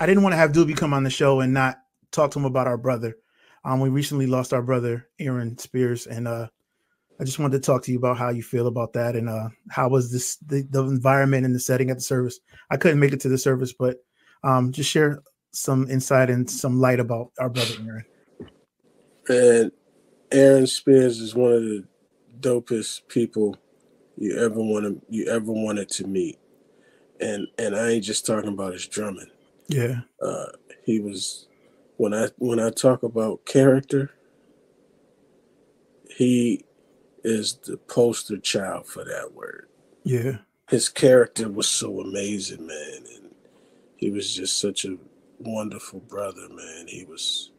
I didn't want to have Doobie come on the show and not talk to him about our brother. We recently lost our brother, Aaron Spears, and I just wanted to talk to you about how you feel about that and how was the environment and the setting at the service. I couldn't make it to the service, but just share some insight and some light about our brother Aaron. And Aaron Spears is one of the dopest people you ever wanted to meet. And I ain't just talking about his drumming. Yeah. He was, when I talk about character, he is the poster child for that word. Yeah. His character was so amazing, man. And he was just such a wonderful brother, man. He was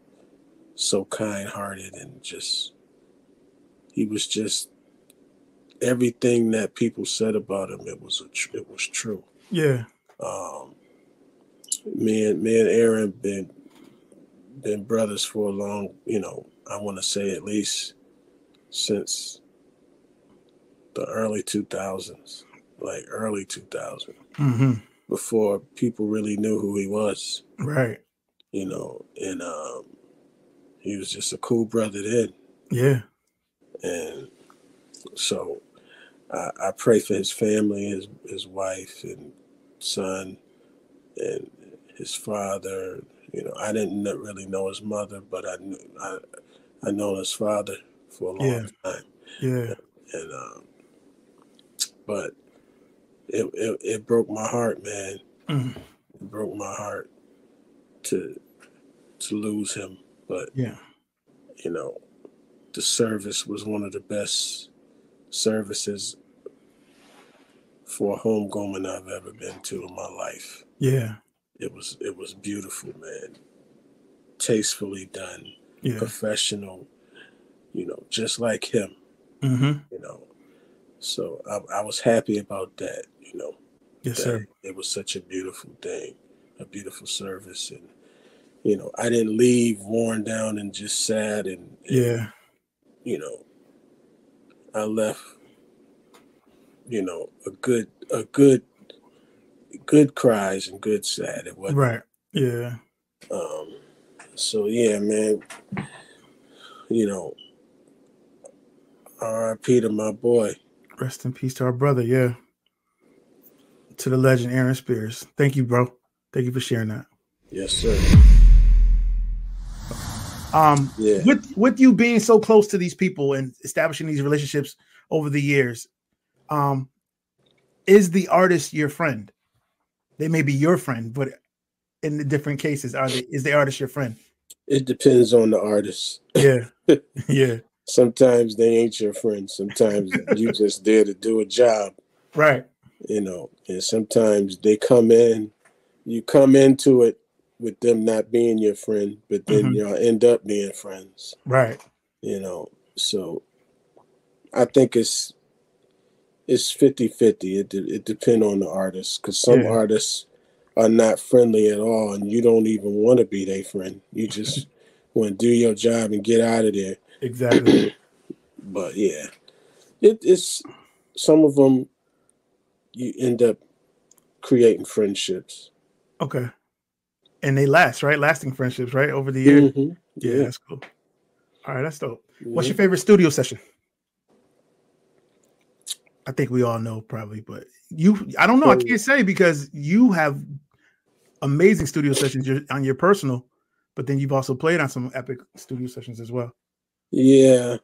so kind-hearted and he was just everything that people said about him. It was true. Yeah. Me and Aaron been brothers for a long, I want to say at least since the early 2000s, like early 2000, before people really knew who he was. Right. And he was just a cool brother then. Yeah. And so I pray for his family, his wife and son and his father. I didn't really know his mother, but I know his father for a long time. Yeah. And but it broke my heart, man. It broke my heart to lose him. But yeah, the service was one of the best services for a homegoing I've ever been to in my life. Yeah. It was beautiful, man. Tastefully done, professional, just like him. So I was happy about that, Yes, sir. It was such a beautiful thing, a beautiful service. And, I didn't leave worn down and just sad and I left, a good cries and good sad. It wasn't right. Yeah. So yeah, man, R.I.P. to my boy. Rest in peace to our brother. Yeah. To the legend, Aaron Spears. Thank you, bro. Thank you for sharing that. Yes, sir. With you being so close to these people and establishing these relationships over the years, is the artist your friend? They may be your friend, but in the different cases, is the artist your friend? It depends on the artist. Yeah. Yeah. Sometimes they ain't your friend. Sometimes you just there to do a job. Right. And sometimes they come in, you come into it with them not being your friend, but then y'all end up being friends. Right. So I think it's 50-50. It depends on the artist, because some artists are not friendly at all, and you don't even want to be their friend. You just want to do your job and get out of there. Exactly. But yeah, it's some of them you end up creating friendships. Okay. And they last, right? Lasting friendships, right? Over the years. Yeah, that's cool. All right, that's dope. What's your favorite studio session? I think we all know probably, but I don't know. I can't say, because you have amazing studio sessions on your personal, but then you've also played on some epic studio sessions as well. Yeah.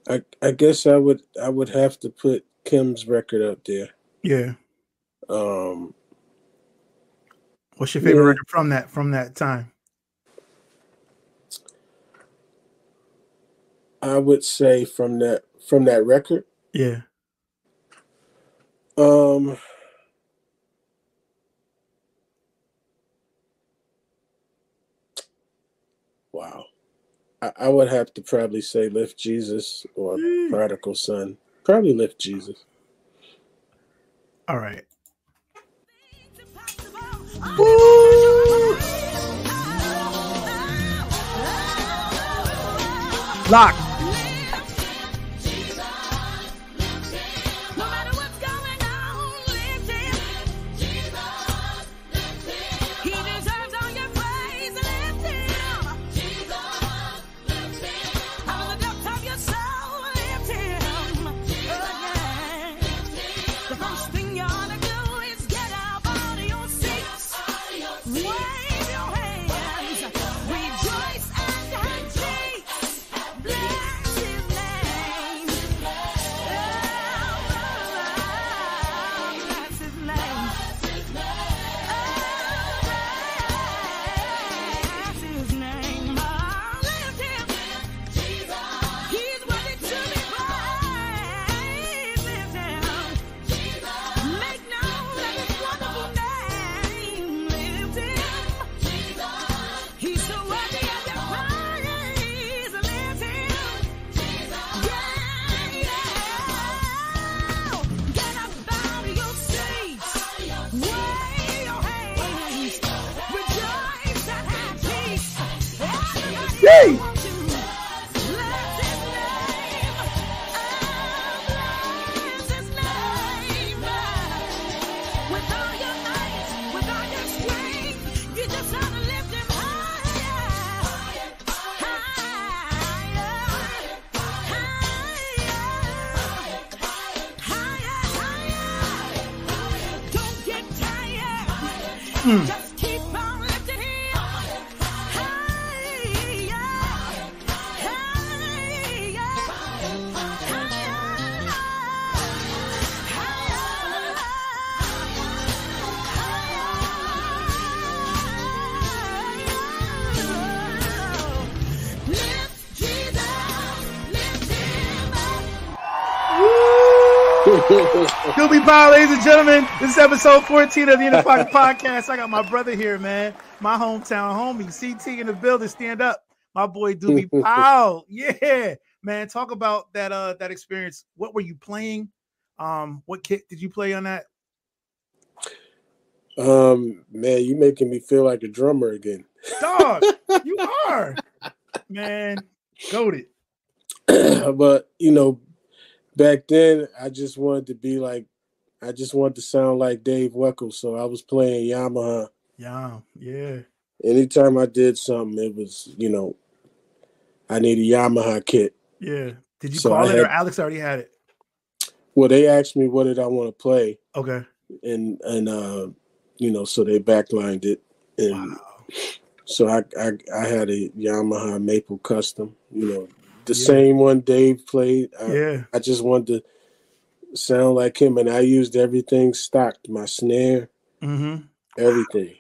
I guess I would have to put Kim's record up there. Yeah. What's your favorite record from that time? I would say from that record. Yeah. Wow. I would have to probably say Lift Jesus or Prodigal Son. Probably Lift Jesus. All right. Woo! Lock. Just keep on lifting him. Hey, yeah. Hey, lift Jesus, lift him up. Doobie Powell, ladies and gentlemen. This is episode 14 of the In the Pocket Podcast. I got my brother here, man. My hometown homie, CT in the building. Stand up. My boy Doobie Powell. Yeah, man. Talk about that experience. What were you playing? What kit did you play on that? Man, you making me feel like a drummer again. Dog, you are. Man, goated. But back then I just wanted to sound like Dave Weckl, so I was playing Yamaha. Yeah. Anytime I did something, it was, I need a Yamaha kit. Yeah. Did you call it, or Alex already had it? Well, they asked me what did I want to play. Okay. And so they backlined it. And wow. So I had a Yamaha Maple Custom, the same one Dave played. I just wanted to sound like him, and I used everything stocked, my snare, everything.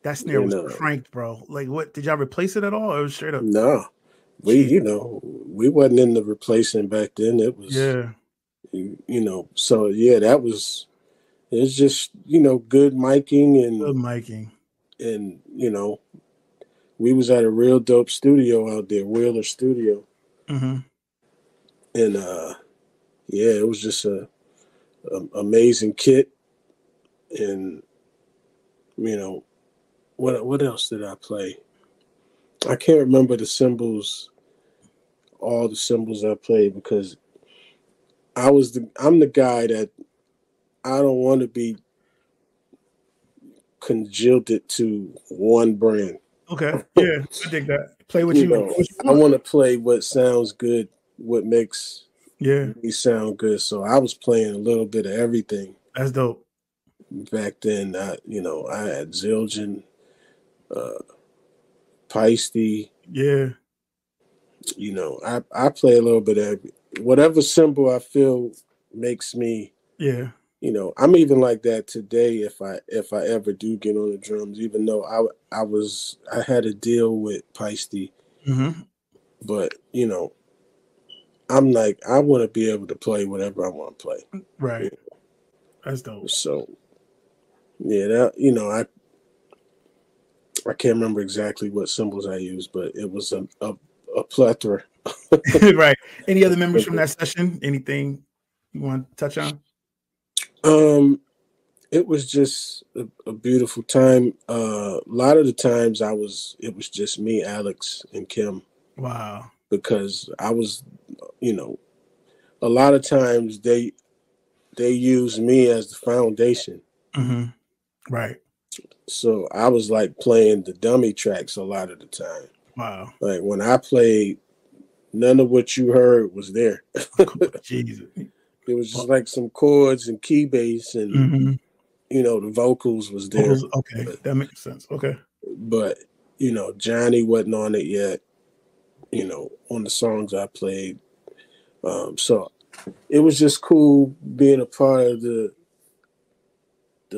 That snare was cranked, bro. Like, what, did y'all replace it at all, or it was straight up? No, we wasn't in the replacing back then. It was, so that was, it's just, good miking and we was at a real dope studio out there, Wheeler Studio. And it was just a amazing kit. And what else did I play? I can't remember the cymbals, all the cymbals I played, because I'm the guy that I don't want to be congealed to one brand. Okay. Yeah, I dig that. Play what you I want to play what sounds good, what makes me sound good. So I was playing a little bit of everything. That's dope. Back then, I had Zildjian, Peisty. Yeah. I play a little bit of whatever cymbal I feel makes me. Yeah. I'm even like that today. If I ever do get on the drums, even though I had a deal with Peisty, but I'm like, I want to be able to play whatever I want to play. Right. That's dope. So that I can't remember exactly what cymbals I used, but it was a plethora. Right. Any other memories from that session? Anything you want to touch on? It was just a beautiful time. A lot of the times it was just me, Alex, and Kim. Wow. Because I was, a lot of times they use me as the foundation. Right. So I was like playing the dummy tracks a lot of the time. Wow. Like when I played, none of what you heard was there. Jesus. It was just like some chords and key bass and, the vocals was there. Okay, that makes sense. Okay. But, Johnny wasn't on it yet, on the songs I played. So it was just cool being a part of the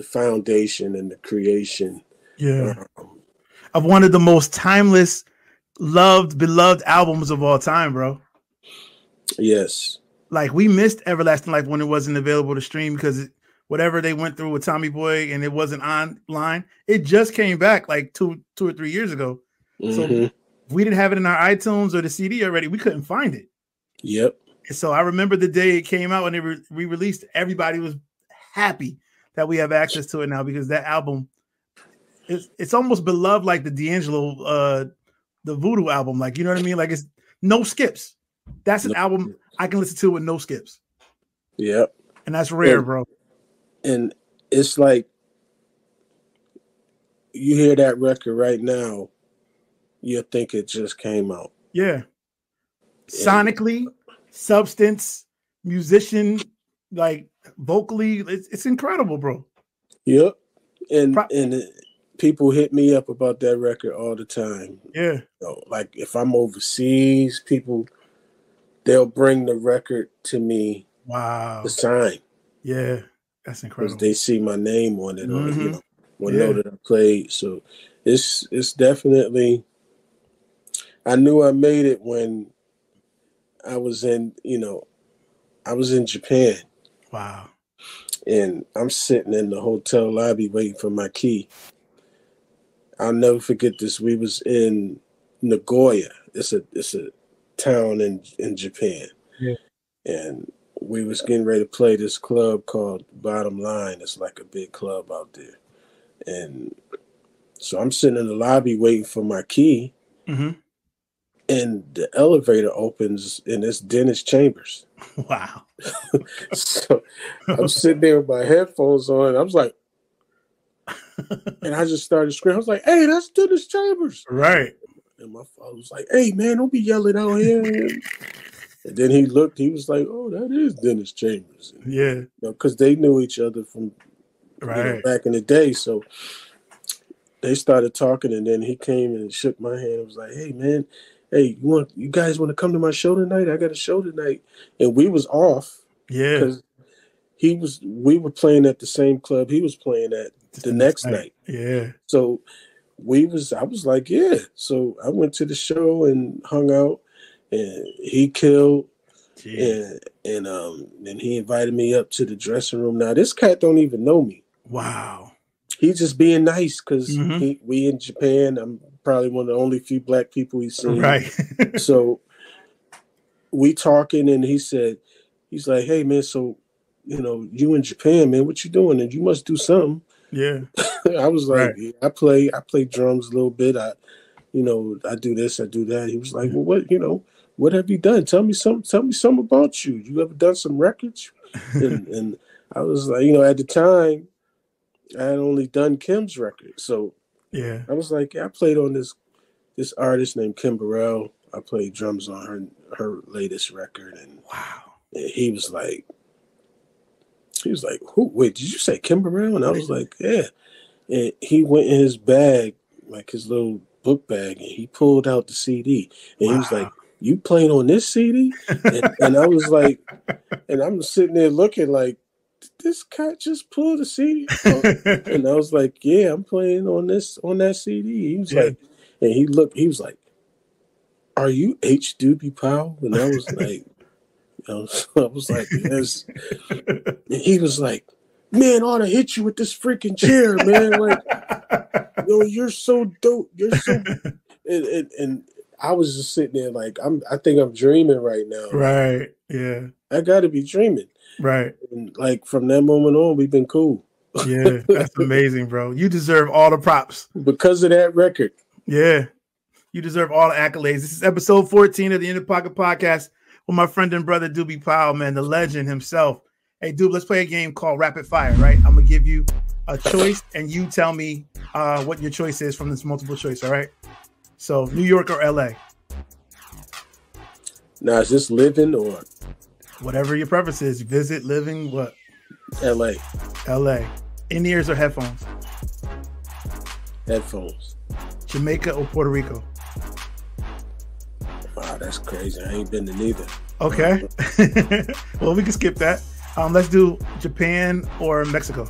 foundation and the creation. Yeah. Of one of the most timeless, beloved albums of all time, bro. Yes. Like, we missed Everlasting Life when it wasn't available to stream because whatever they went through with Tommy Boy and it wasn't online, it just came back like two or 3 years ago. So if we didn't have it in our iTunes or the CD already, we couldn't find it. Yep. And so I remember the day it came out and they re-released, everybody was happy that we have access to it now, because that album, it's almost beloved like the D'Angelo, the Voodoo album. Like, you know what I mean? Like, it's no skips. That's an album I can listen to with no skips. Yep. And that's rare, bro. And it's like, you hear that record right now, you think it just came out. Yeah. Sonically, substance, musician, like vocally, it's incredible, bro. Yep. And people hit me up about that record all the time. Yeah. Like if I'm overseas, they'll bring the record to me. Wow. To sign. Yeah, that's incredible. Because they see my name on it, or know that I played. So it's definitely. I knew I made it when I was in Japan. Wow. And I'm sitting in the hotel lobby waiting for my key. I'll never forget this. We was in Nagoya. It's a town in Japan. Yeah. And we was getting ready to play this club called Bottom Line. It's like a big club out there. And so I'm sitting in the lobby waiting for my key. Mm-hmm. And the elevator opens and it's Dennis Chambers. Wow. So I'm sitting there with my headphones on. I was like, and I just started screaming. I was like, hey, that's Dennis Chambers. Right. And my father was like, hey, man, don't be yelling out here. And then he looked, he was like, oh, that is Dennis Chambers. And, yeah. Because they knew each other from back in the day. So they started talking, and then he came and shook my hand and was like, hey, man, hey, you guys want to come to my show tonight? I got a show tonight. And we was off. Yeah. Because we were playing at the same club he was playing at the next night. Yeah. So I was like, yeah. So I went to the show and hung out, and he killed. Jeez. And then he invited me up to the dressing room. Now this cat don't even know me. Wow. He's just being nice because we in Japan. I'm probably one of the only few black people he's seen. Right. So we talking, and he's like, hey man, so you in Japan, man, what you doing? And you must do something. Yeah. I was like, yeah, I play drums a little bit. I do this, I do that. He was like, well, what have you done? Tell me something about you. You ever done some records? and I was like, at the time I had only done Kim's record. So yeah, I was like, yeah, I played on this artist named Kim Burrell. I played drums on her latest record. And wow. And he was like, who? Wait, did you say Kim Burrell? And I was like, yeah. And he went in his bag, like his little book bag, and he pulled out the CD. And he was like, you playing on this CD? And I was like, and I'm sitting there looking like, did this cat just pull the CD? And I was like, yeah, I'm playing on that CD. He was like, and he was like, are you H. Doobie Powell? And I was like, I was like, yes. And he was like, man, I ought to hit you with this freaking chair, man. Like, you're so dope. You're so, and I was just sitting there like, I think I'm dreaming right now. Right. Yeah. I got to be dreaming. Right. And like from that moment on, we've been cool. Yeah, that's amazing, bro. You deserve all the props because of that record. Yeah, you deserve all the accolades. This is episode 14 of the In the Pocket Podcast with my friend and brother Doobie Powell, man, the legend himself. Hey, Doob, let's play a game called Rapid Fire, right? I'm gonna give you a choice, and you tell me what your choice is from this multiple choice. All right. So, New York or LA? Now, is this living or whatever your preference is? Visit, living, what? LA. LA. In-ears or headphones? Headphones. Jamaica or Puerto Rico? Wow, that's crazy. I ain't been to neither. Okay. Well, we can skip that. Let's do Japan or Mexico.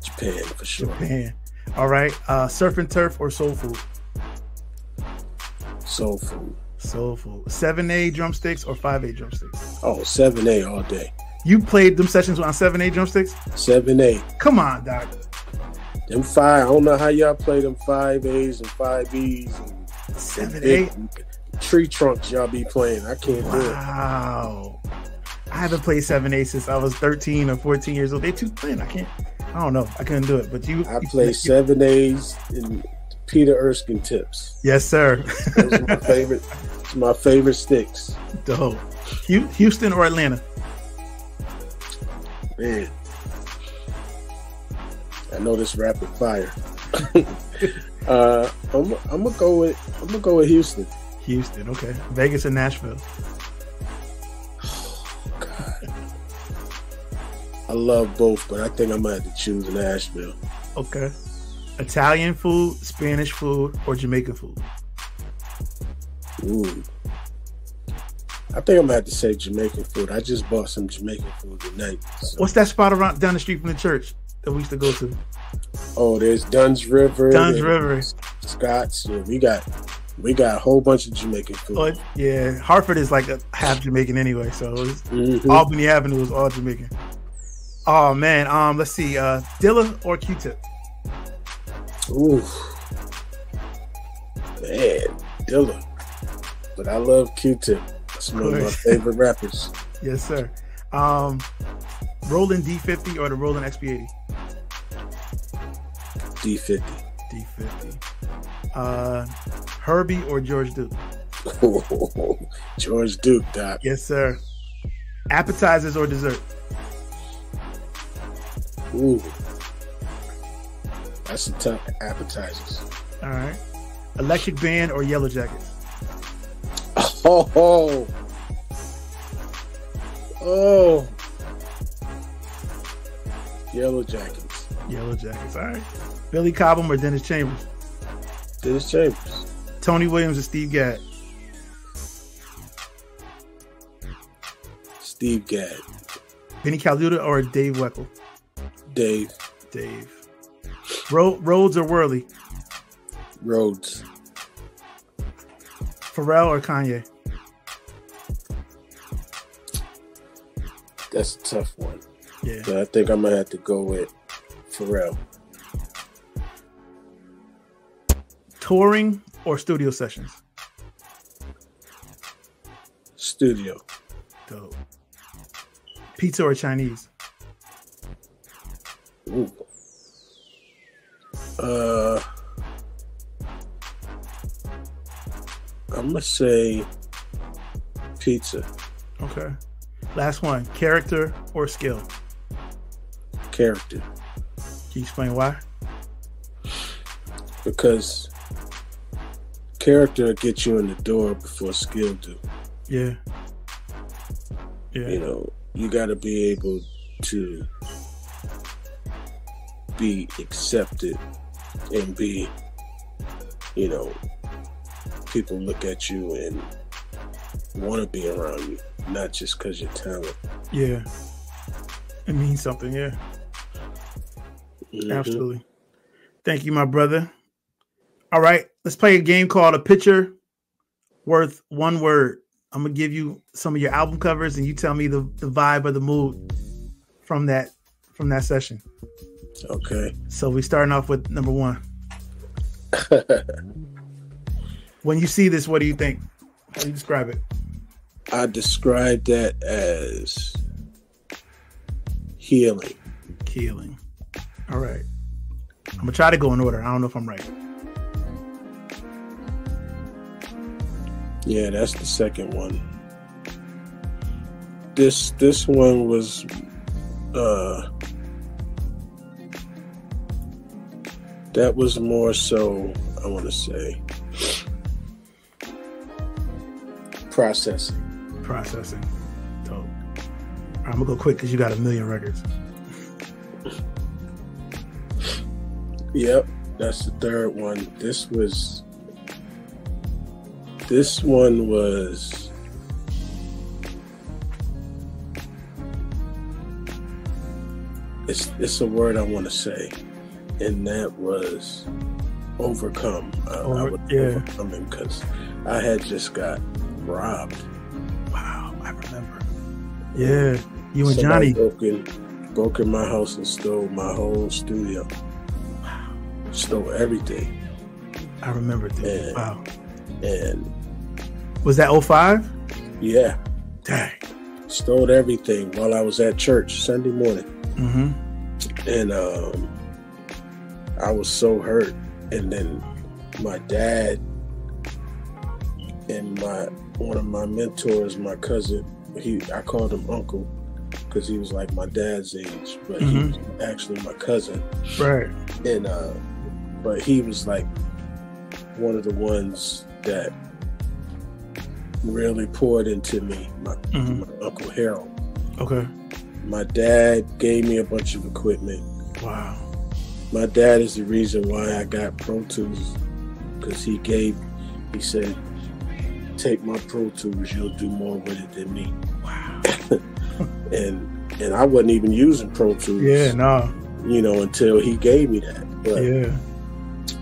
Japan, for sure. Japan. All right. Surf and turf or soul food? Soul food. Soul food. 7A drumsticks or 5A drumsticks? Oh, 7A all day. You played them sessions on 7A drumsticks? 7A. Come on, Doc. Them 5. I don't know how y'all play them 5As and 5Bs. And 7A? Tree trunks y'all be playing. I can't do it. Wow. I haven't played 7A since I was 13 or 14 years old. They too thin. I don't know. I couldn't do it. But I play 7As and Peter Erskine tips. Yes, sir. Those are my favorite. It's my favorite sticks. Dope. Houston or Atlanta? Man, I know this rapid fire. I'm gonna go with Houston. Houston, okay. Vegas or Nashville? Oh, God. I love both, but I think I might have to choose Nashville. Okay. Italian food, Spanish food, or Jamaican food? Ooh. I think I'm gonna have to say Jamaican food. I just bought some Jamaican food tonight. So. What's that spot around down the street from the church that we used to go to? Oh, there's Dunn's River. Dunn's River. Scott's. Yeah, we got a whole bunch of Jamaican food. Oh, yeah, Harford is like a half Jamaican anyway, so Albany Avenue is all Jamaican. Oh man, let's see, Dilla or Q-Tip? Ooh, man, Dilla. But I love Q-Tip. That's one of my favorite rappers. Yes, sir. Roland D50 or the Roland XP80? D50. D50. Herbie or George Duke? George Duke, Doc. Yes, sir. Appetizers or dessert? Ooh. That's a tough appetizers. All right. Electric Band or Yellow Jackets? Oh. Yellow Jackets. Yellow Jackets. All right. Billy Cobham or Dennis Chambers? Dennis Chambers. Tony Williams or Steve Gadd? Steve Gadd. Benny Caluta or Dave Weckl? Dave. Rhodes or Worley? Rhodes. Pharrell or Kanye? That's a tough one. Yeah. But I think I'm going to have to go with Pharrell. Touring or studio sessions? Studio. Dope. Pizza or Chinese? Ooh. I'm gonna say pizza. Okay. Last one. Character or skill? Character. Can you explain why? Because character gets you in the door before skill do. Yeah. You know, you got to be able to be accepted and be, you know, people look at you and want to be around you, not just because you're talented. Yeah. It means something, yeah. Absolutely. Thank you, my brother. All right, let's play a game called A Picture Worth One Word. I'm going to give you some of your album covers and you tell me the vibe or the mood from that session. Okay. So we starting off with number one. When you see this, what do you think? How do you describe it? I describe that as healing. Healing. All right. I'm going to try to go in order. I don't know if I'm right. Yeah, that's the second one. This one was that was more so, I want to say, processing. Dope. All right, I'm going to go quick because you got 1 million records. Yep, that's the third one. This one was it's a word I want to say, and that was overcome. I was overcoming because I had just got robbed. Wow, I remember. Yeah, you and Somebody Johnny broke in my house and stole my whole studio. Wow, stole everything. I remember that. Wow. And was that 05? Yeah. Dang. Stole everything while I was at church Sunday morning. Mm-hmm. And I was so hurt. And then my dad and one of my mentors, my cousin, I called him uncle because he was like my dad's age, but he was actually my cousin. Right. And but he was like one of the ones that really poured into me, my Uncle Harold. Okay. My dad gave me a bunch of equipment. Wow. my dad is the reason why I got Pro Tools, because he said, take my Pro Tools, you'll do more with it than me. Wow. and I wasn't even using Pro Tools. Yeah, no. You know, until he gave me that. But yeah.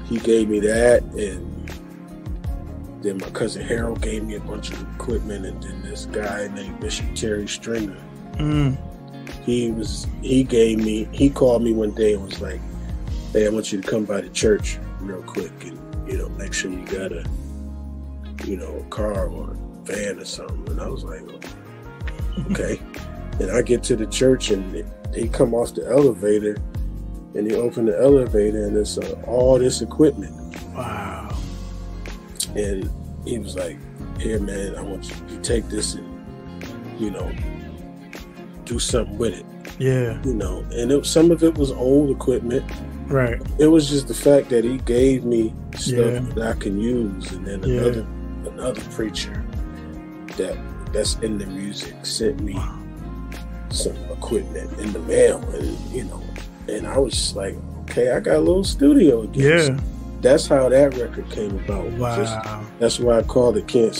He gave me that, and then my cousin Harold gave me a bunch of equipment, and then this guy named Bishop Terry Stringer, he called me one day and was like, hey, I want you to come by the church real quick and, you know, make sure you got a car or a van or something. And I was like, okay. And I get to the church, and he come off the elevator, and he opened the elevator, and it's all this equipment. Wow. And he was like, here, man, I want you to take this and, you know, do something with it. Yeah. You know, and some of it was old equipment. Right. It was just the fact that he gave me stuff that I can use. And then another preacher that's in the music sent me some equipment in the mail, and, you know, and I was just like, okay, I got a little studio again. Yeah. So that's how that record came about. Wow. That's why I called it Can't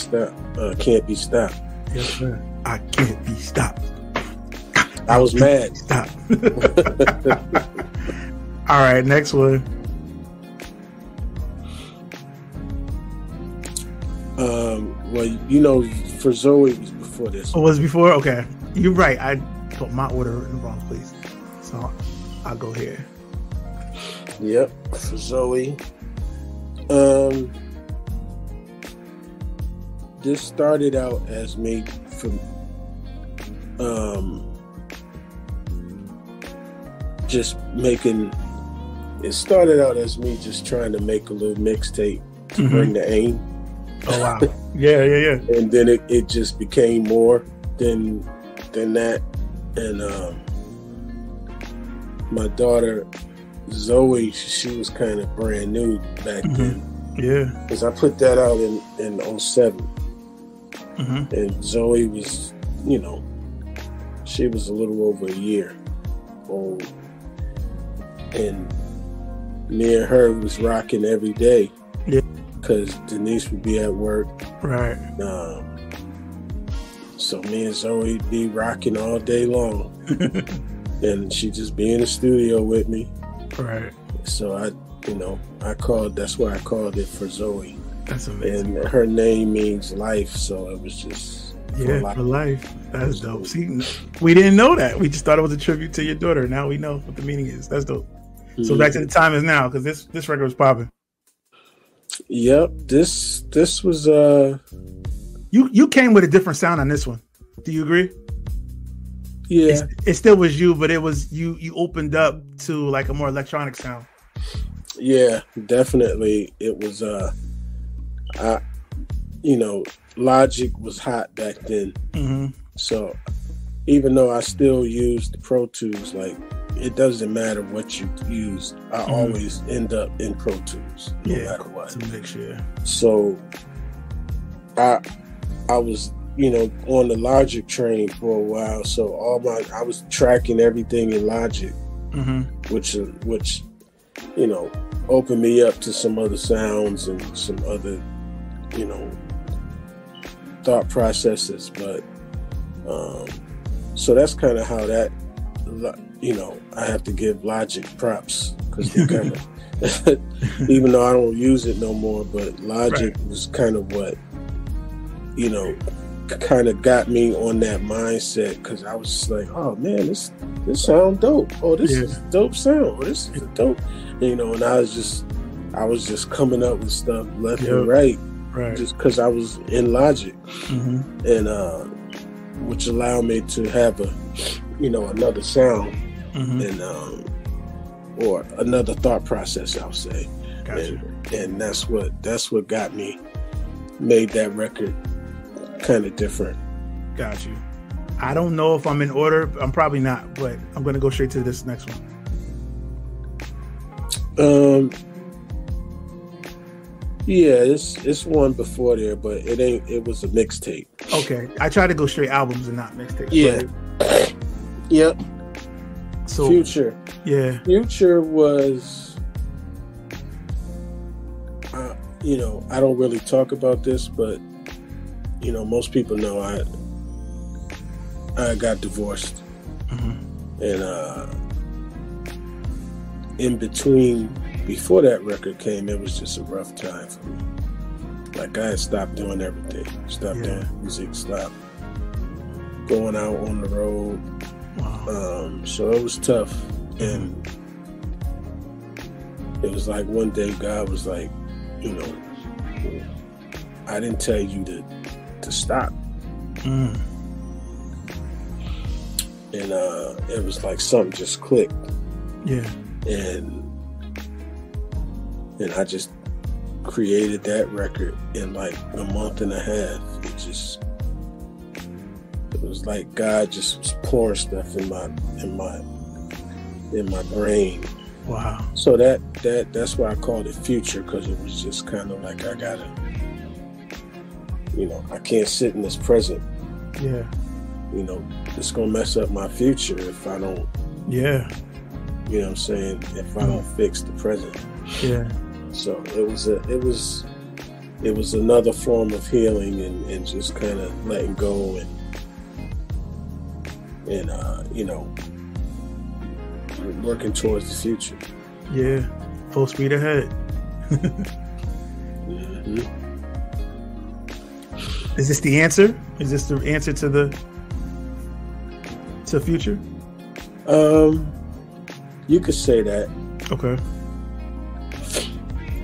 Be Stopped. Yes, sir. I can't be stopped. I was mad. Stop. All right, next one. Well, you know, for Zoe it was before this. Oh, was it before? Okay. You're right. I put my order in the wrong place. So I'll go here. Yep, for Zoe. This started out as me from just making. It started out as me just trying to make a little mixtape to bring the aim. Oh wow! Yeah. And then it just became more than that. And my daughter Zoe, she was kind of brand new back then. Yeah. Because I put that out in 07. And Zoe was, you know, she was a little over a year old. And me and her was rocking every day. Yeah. Because Denise would be at work. Right. So me and Zoe be rocking all day long. And she just be in the studio with me. Right. So that's why I called it for Zoe. That's amazing. And her name means life, so it was just for life. That's dope. See, we didn't know that. We just thought it was a tribute to your daughter. Now we know what the meaning is. That's dope. So back to the time is now, because this record was popping. Yep. This was You came with a different sound on this one. Do you agree? Yeah. It still was you, but it was you opened up to like a more electronic sound. Yeah, definitely. It was Logic was hot back then. So even though I still use the Pro Tools, like, it doesn't matter what you use. I always end up in Pro Tools, no matter what. To make sure. So I was, on the Logic train for a while. So I was tracking everything in Logic, which opened me up to some other sounds and some other, thought processes. But so that's kind of how that, I have to give Logic props, because they kind of, even though I don't use it no more, but Logic was kind of what, kind of got me on that mindset, because I was just like, oh man, this sound dope. Oh, this is a dope sound. Oh, this is a dope, and I was just coming up with stuff left and right, just because I was in Logic, and which allowed me to have another sound, and or another thought process, I'll say. Gotcha. And that's what got me, made that record kind of different. Got you. I don't know if I'm in order. I'm probably not, but I'm going to go straight to this next one. Yeah, it's one before there, but it ain't. It was a mixtape. Okay, I try to go straight albums and not mixtapes. Yeah. Yep. So Future. yeah. Future was, you know, I don't really talk about this, but you know, most people know I got divorced, and in between, before that record came, it was just a rough time for me. Like I had stopped doing everything, stopped doing music, stopped going out on the road. Wow. So it was tough, and it was like one day God was like, you know, I didn't tell you to stop. And it was like something just clicked. Yeah. And I just created that record in like a month and a half. It was like God just was pouring stuff in my brain. Wow. So that's why I called it Future, because it was just kind of like I gotta, you know, I can't sit in this present. Yeah. You know, it's gonna mess up my future if I don't. Yeah. You know what I'm saying? If I don't fix the present. Yeah. So it was another form of healing and just kind of letting go and you know, working towards the future. Yeah. Full speed ahead. Is this the answer? Is this the answer to Future? You could say that. Okay.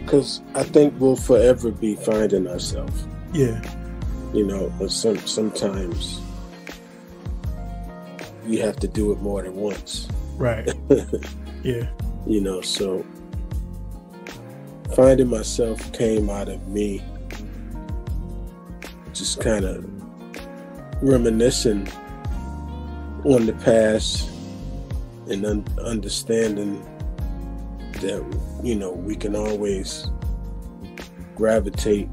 Because I think we'll forever be finding ourselves. Yeah. You know, but sometimes you have to do it more than once. Right. Yeah. You know, so finding myself came out of me just kind of reminiscing on the past and understanding that, you know, we can always gravitate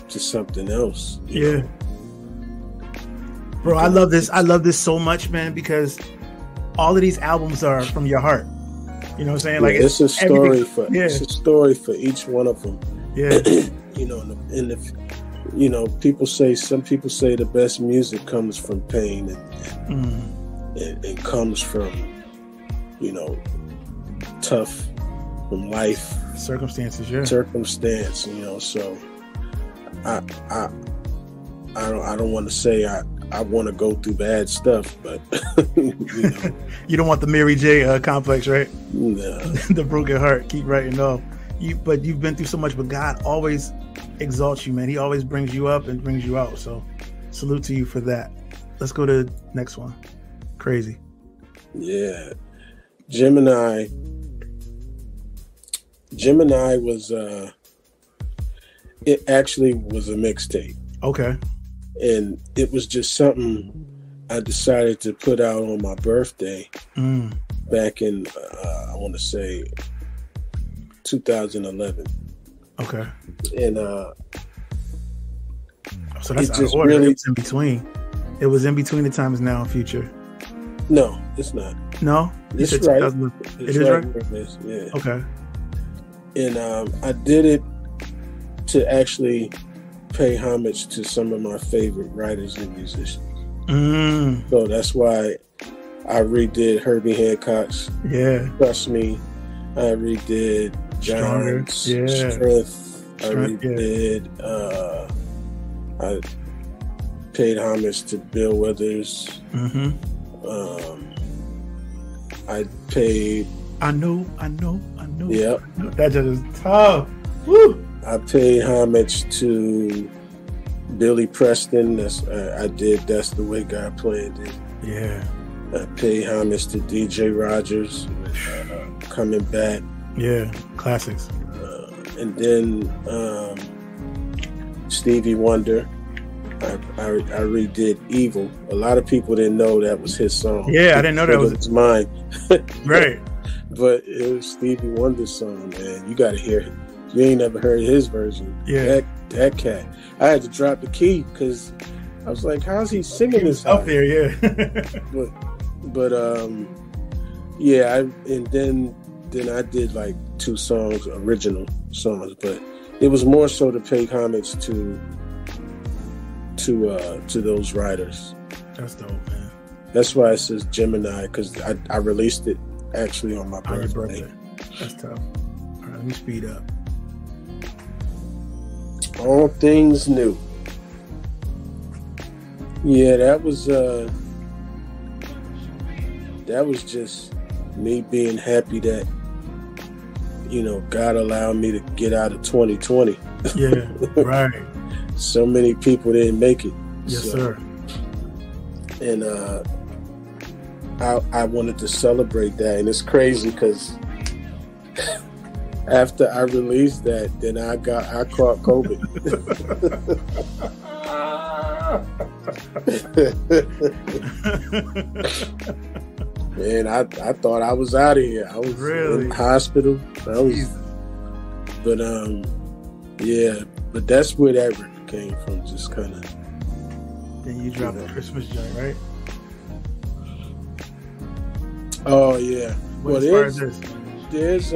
to something else. Yeah. Know? Bro, I love this. I love this so much, man, because all of these albums are from your heart. You know what I'm saying? Like it's a story it's a story for each one of them. Yeah. You know, and if you know, some people say the best music comes from pain and comes from, you know, tough from life circumstances. Circumstance, you know. So I don't want to say I want to go through bad stuff, but you know. You don't want the Mary J complex, right? No. The broken heart, keep writing off. But you've been through so much, but God always exalts you, man. He always brings you up and brings you out. So salute to you for that. Let's go to the next one. Crazy. Yeah. Gemini was it actually was a mixtape. Okay. And it was just something I decided to put out on my birthday back in I want to say 2011. Okay. And so that's out of order. Really, it's in between. It was in between the times now and Future. No, it's not. No? It's right. It is right? It is, yeah. Okay. And I did it to actually pay homage to some of my favorite writers and musicians. So that's why I redid Herbie Hancock's Trust Me. I redid John's Strength. I redid I paid homage to Bill Withers. I paid I know. Yep. That just is tough. Woo! I paid homage to Billy Preston. I did That's the Way God Planned It. Yeah. I paid homage to DJ Rogers, Coming Back. Yeah, classics. And then Stevie Wonder. I redid Evil. A lot of people didn't know that was his song. Yeah, I didn't know that was mine. Right. But it was Stevie Wonder's song, man. You got to hear it. You ain't never heard his version. Yeah. That cat. I had to drop the key because I was like, how's he singing this up there? Yeah. but Yeah, and then I did like 2 songs, original songs, but it was more so to pay homage to those writers. That's dope, man. That's why it says Gemini, because I released it actually on my birthday. That's tough. All right, let me speed up. All things new. Yeah, that was just me being happy that, God allowed me to get out of 2020. Yeah, right. So many people didn't make it. Yes, sir. And I wanted to celebrate that, and it's crazy because after I released that, then I caught COVID. Man, I thought I was out of here. I was really in the hospital. But that's where that record came from. Just kind of. Then you dropped the Christmas joint, right? Oh yeah. What inspired this? There's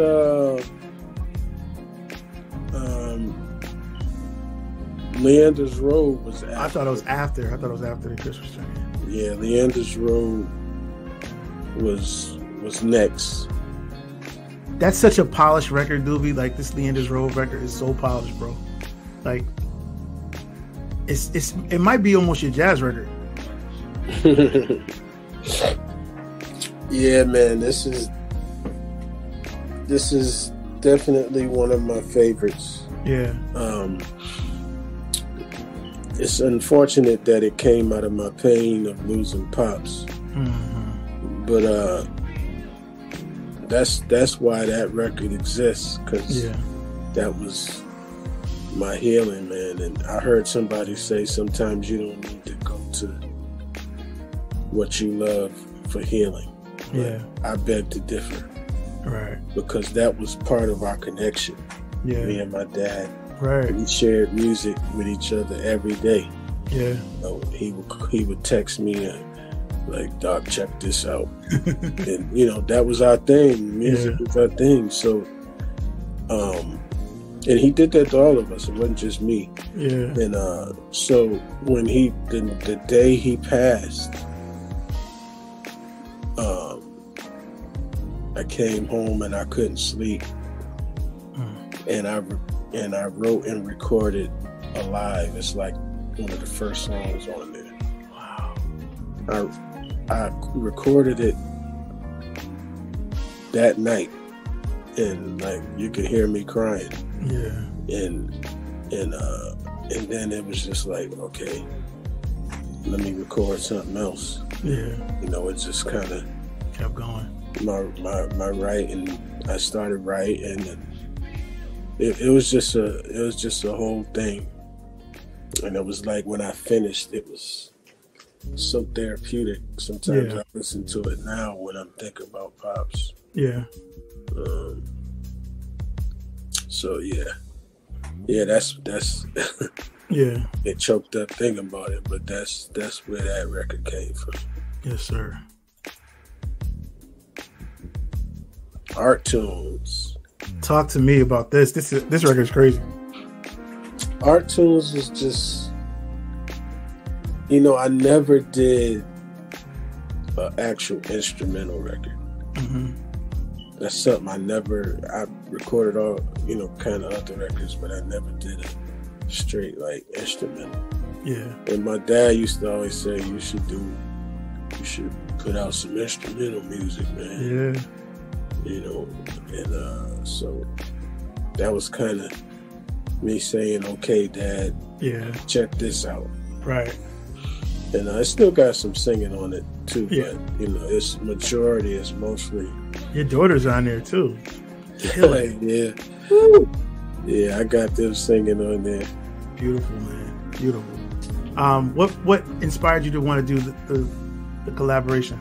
Leander's Road was after. I thought it was after the Christmas joint. Yeah, Leander's Road was next. That's such a polished record, Doobie. Like, this Leander's Road record is so polished, bro. Like, it might be almost your jazz record. Yeah, man, this is definitely one of my favorites. Yeah. It's unfortunate that it came out of my pain of losing pops. Mm-hmm. But that's why that record exists, because that was my healing, man. And I heard somebody say sometimes you don't need to go to what you love for healing. Yeah. I beg to differ. Right. Because that was part of our connection. Yeah. Me and my dad. Right. We shared music with each other every day. Yeah. He would text me like, "Doc, check this out." And that was our thing. Music was our thing. So and he did that to all of us. It wasn't just me. Yeah. And so when the day he passed, I came home and I couldn't sleep. And I wrote and recorded Alive. It's like one of the first songs on there. Wow. I recorded it that night, and like you could hear me crying. Yeah. And then it was just like, okay, let me record something else. Yeah. It just kind of kept going. My writing. I started writing, and it was just a whole thing. And it was like when I finished, it was so therapeutic. Sometimes I listen to it now when I'm thinking about Pops. Yeah. So that's yeah. It choked up thinking about it, but that's where that record came from. Yes, sir. Art Tunes. Talk to me about this. This record is crazy. Art Tunes is just, I never did an actual instrumental record. Mm-hmm. That's something I recorded all, kind of other records, but I never did a straight like instrumental. Yeah. And my dad used to always say, you should put out some instrumental music, man. Yeah. And so that was kind of me saying, okay, Dad, check this out. Right. And I still got some singing on it too, Yeah. but its majority is mostly. Your daughter's on there too. Yeah. Woo. Yeah, I got them singing on there. Beautiful, man. Beautiful. What inspired you to want to do the collaboration?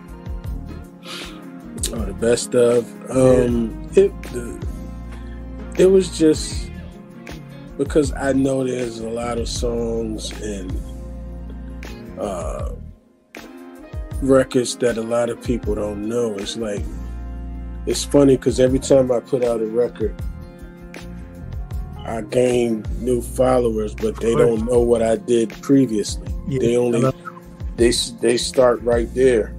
Oh, the best of. It was just because I know there's a lot of songs and records that a lot of people don't know. It's like it's funny because every time I put out a record, I gain new followers, but they don't know what I did previously. Yeah, they only they start right there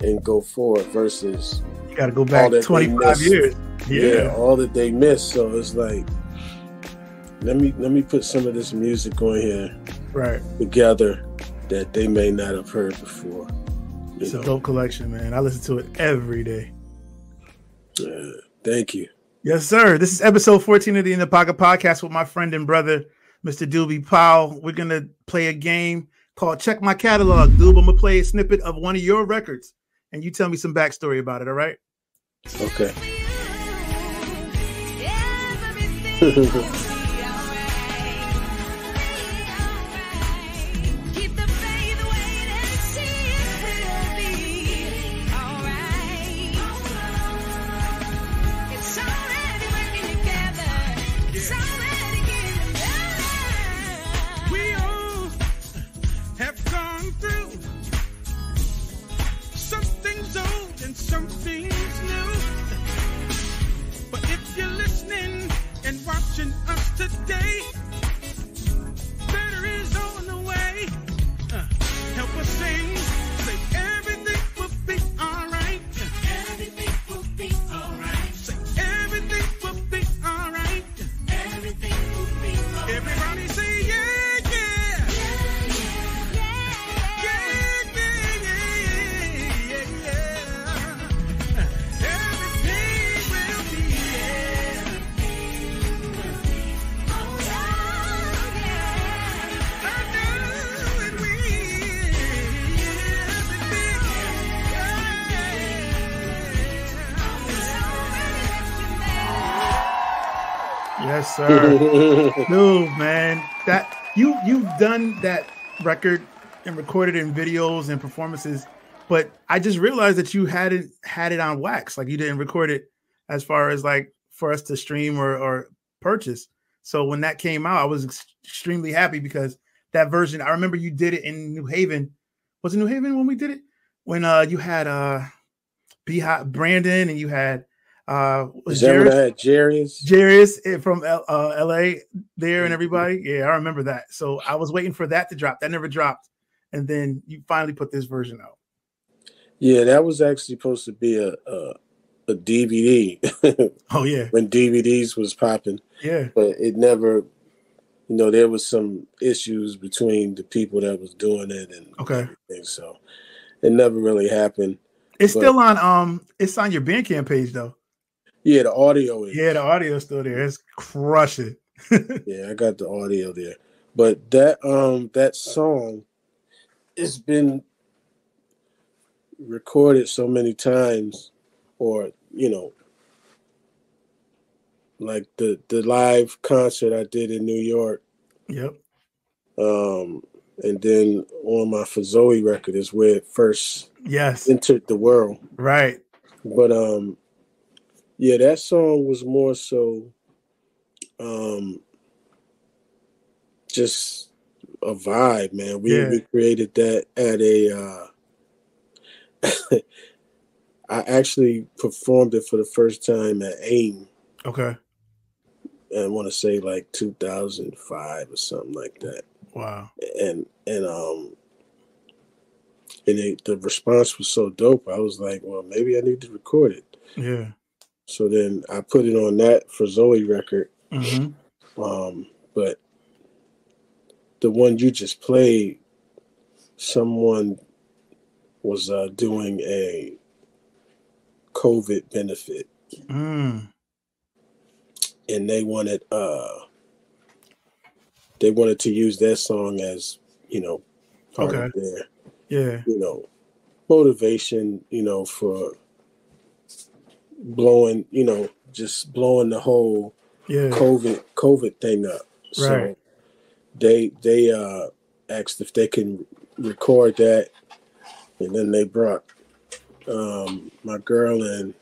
and go forward versus you got to go back 25 years. Yeah, all that they missed. So it's like, let me put some of this music on here together that they may not have heard before. It's a dope collection, man. I listen to it every day. Thank you. Yes, sir. This is episode 14 of the In the Pocket podcast with my friend and brother, Mr. Doobie Powell. We're going to play a game called Check My Catalog. Doob, I'm going to play a snippet of one of your records, and you tell me some backstory about it, all right? Okay. Yes, sir. Dude, man, that you've done that record and recorded in videos and performances, but I just realized that you hadn't had it on wax. Like you didn't record it as far as like for us to stream or purchase. So when that came out, I was extremely happy because that version, I remember you did it in New Haven. Was it New Haven when we did it? When you had Brandon and you had was Jarius from LA there and everybody. Yeah, I remember that. So I was waiting for that to drop. That never dropped. And then you finally put this version out. Yeah, that was actually supposed to be a DVD. Oh yeah. When DVDs was popping. Yeah. But it never, there was some issues between the people that was doing it and everything. So it never really happened. It's still on it's on your Bandcamp page though. Yeah, the audio is. Yeah, the audio's still there. It's crushing. Yeah, I got the audio there. But that song, it's been recorded so many times, or like the live concert I did in New York. Yep. And then on my For Zoe record is where it first entered the world. Right. But yeah, that song was more so just a vibe, man. We created that at a I actually performed it for the first time at AIM. Okay. I want to say like 2005 or something like that. Wow. And the response was so dope. I was like, well, maybe I need to record it. Yeah. So then I put it on that For Zoe record. Mm-hmm. But the one you just played, someone was doing a COVID benefit. Mm. And they wanted to use that song as, part of their, motivation, for blowing, just blowing the whole COVID thing up. Right. So they asked if they can record that, and then they brought my girl and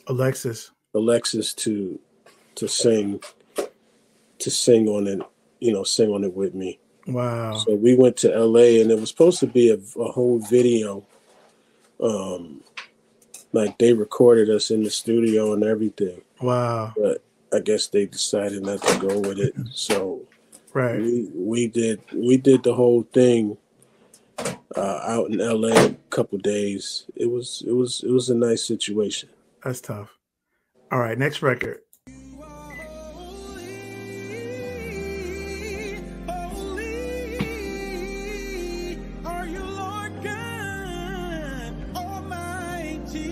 Alexis to sing on it, sing on it with me. Wow. So we went to LA, and it was supposed to be a whole video Like they recorded us in the studio and everything. Wow. But I guess they decided not to go with it. So Right. we did the whole thing out in LA a couple days. It was a nice situation. That's tough. All right, next record. Are you Lord God Almighty?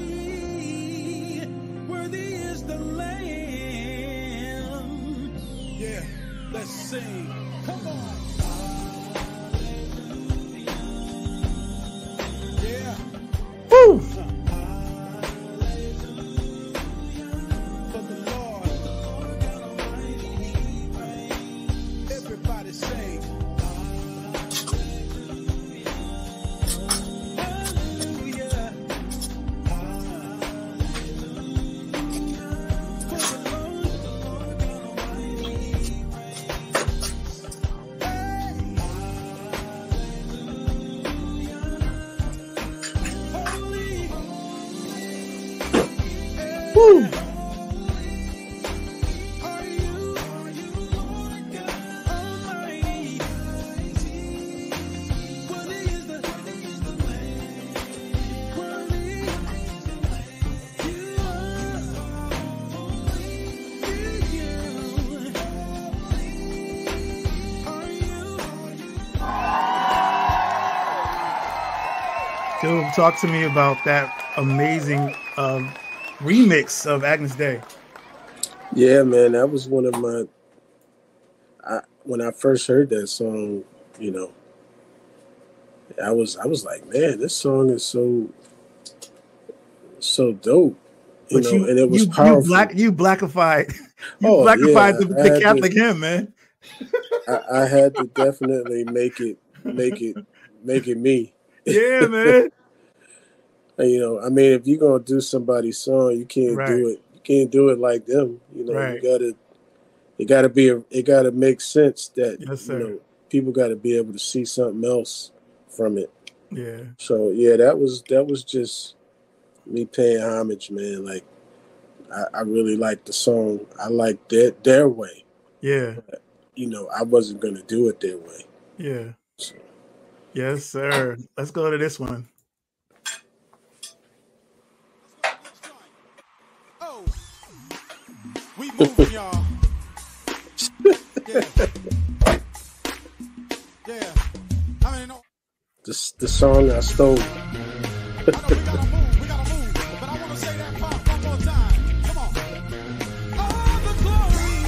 Worthy is the Lamb. Yeah, let's sing. Come on. Yeah. Woo! For the Lord. Everybody say. Hallelujah. Woo! Dude, talk to me about that amazing remix of Agnes Day. Yeah, man, that was one of my. When I first heard that song, you know, I was like, man, this song is so dope, you But know, and it was powerful. You blackified Oh, yeah, the Catholic hymn, man. I had to definitely make it me. Yeah, man. You know, I mean, if you're gonna do somebody's song, you can't Right. do it. You can't do it like them. You know, Right. it gotta make sense that Yes, sir. you know people got to be able to see something else from it. Yeah. So yeah, that was just me paying homage, man. Like I really liked the song. I liked their way. Yeah. You know, I wasn't gonna do it their way. Yeah. So. Yes, sir. Let's go to this one. Oh, we moving, y'all. Yeah. Yeah. I mean, no, The song I stole. I know we gotta move, but I want to say that part one more time. Come on. All the glory,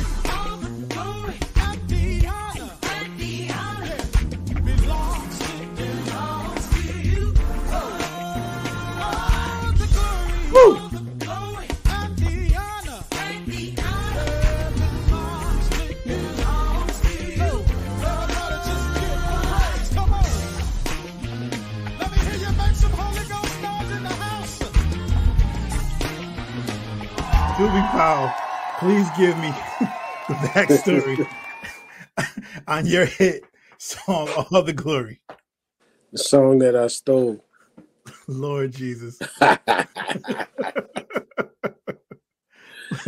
and the honor, yeah, belongs to you. All the glory, Woo! and the honor, belongs to you. Everybody just give praise. Come on. Let me hear you make some Holy Ghost noise in the house. Doobie Powell, please give me the backstory on your hit song, All the Glory. The song that I stole. Lord Jesus.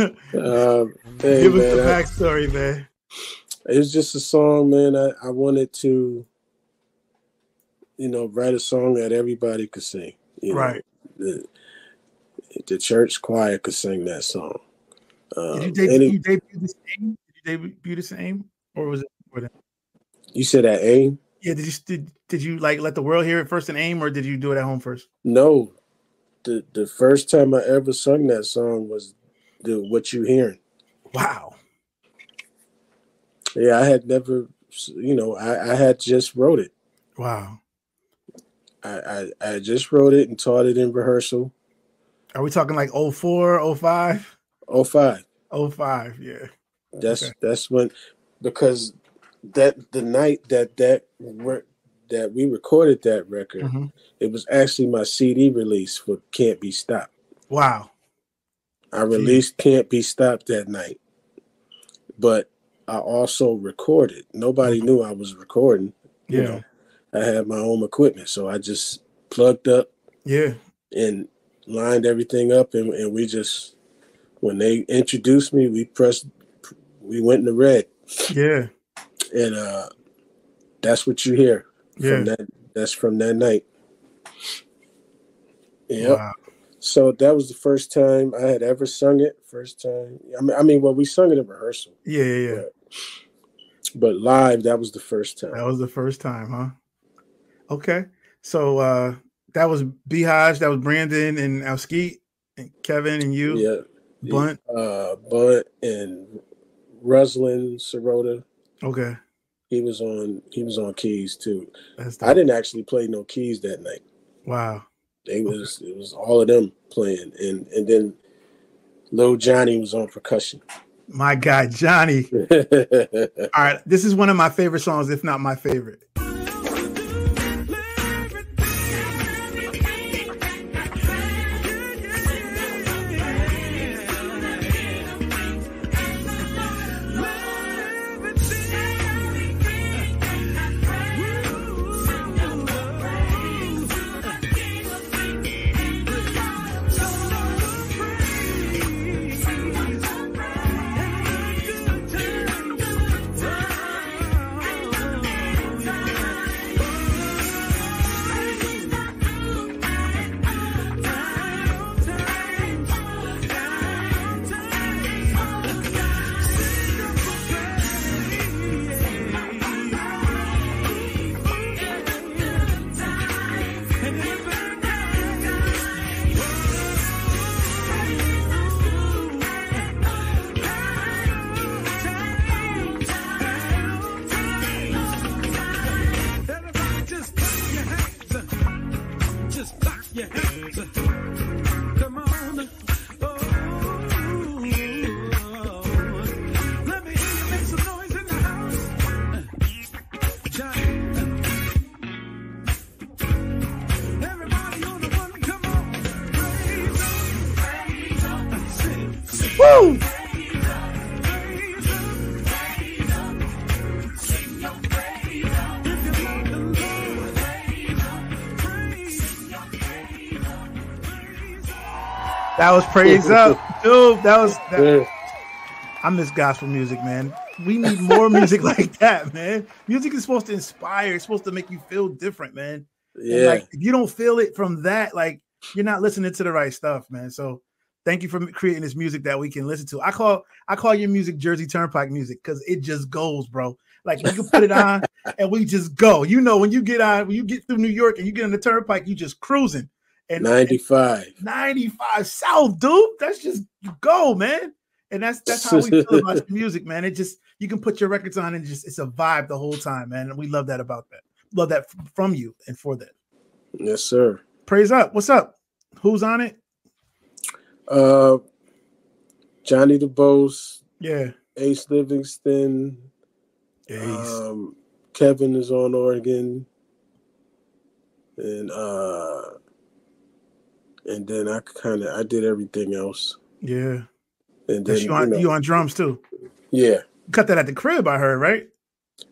Hey, Give us man, the backstory, man. it's just a song, man. I wanted to, you know, write a song that everybody could sing. You know, Right. the church choir could sing that song. Did you debut this aim? Did you debut this aim? Or was it before that? You said that AIM? Yeah, did you like let the world hear it first in AIM, or did you do it at home first? No. The first time I ever sung that song was What You Hearing. Wow. Yeah, I had never, you know, I had just wrote it. Wow. I just wrote it and taught it in rehearsal. Are we talking like 04, 05? 05. 05, yeah. That's when, because the night that we recorded that record, Mhm. it was actually my CD release for Can't Be Stopped. Wow. I released Can't Be Stopped that night, but I also recorded. Nobody knew I was recording. You Yeah. know, I had my own equipment, so I just plugged up Yeah. and lined everything up, and we just, when they introduced me, we went in the red. Yeah. And that's what you hear from that. That's from that night. Yeah. Wow. So that was the first time I had ever sung it. First time. I mean, well, we sung it in rehearsal. Yeah. But live, that was the first time. That was the first time, huh? Okay. So that was Beehaj, that was Brandon and Alskeet and Kevin and you. Yeah. Bunt. Bunt and Ruslan Sirota. Okay. He was on keys too. I didn't actually play no keys that night. Wow. It was all of them playing, and then Lil Johnny was on percussion. My guy Johnny. All right, this is one of my favorite songs, if not my favorite. Woo! That was Praise Up, dude. That. I miss gospel music, man. We need more music like that, man. Music is supposed to inspire. It's supposed to make you feel different, man. Yeah. And like, if you don't feel it from that, like, you're not listening to the right stuff, man. So thank you for creating this music that we can listen to. I call your music Jersey Turnpike music because it just goes, bro. Like, you can put it on and we just go. You know, when you get through New York and you get on the Turnpike, you just cruising. And 95 South, dude. That's just go, man. And that's how we feel about music, man. It just, you can put your records on and just, it's a vibe the whole time, man. And we love that about that. Love that from you and for that. Yes, sir. Praise Up. What's up? Who's on it? Johnny DeBose. Yeah. Ace Livingston. Ace. Kevin is on organ. And then I did everything else. Yeah. And then you on drums too. Yeah. Cut that at the crib, I heard, right?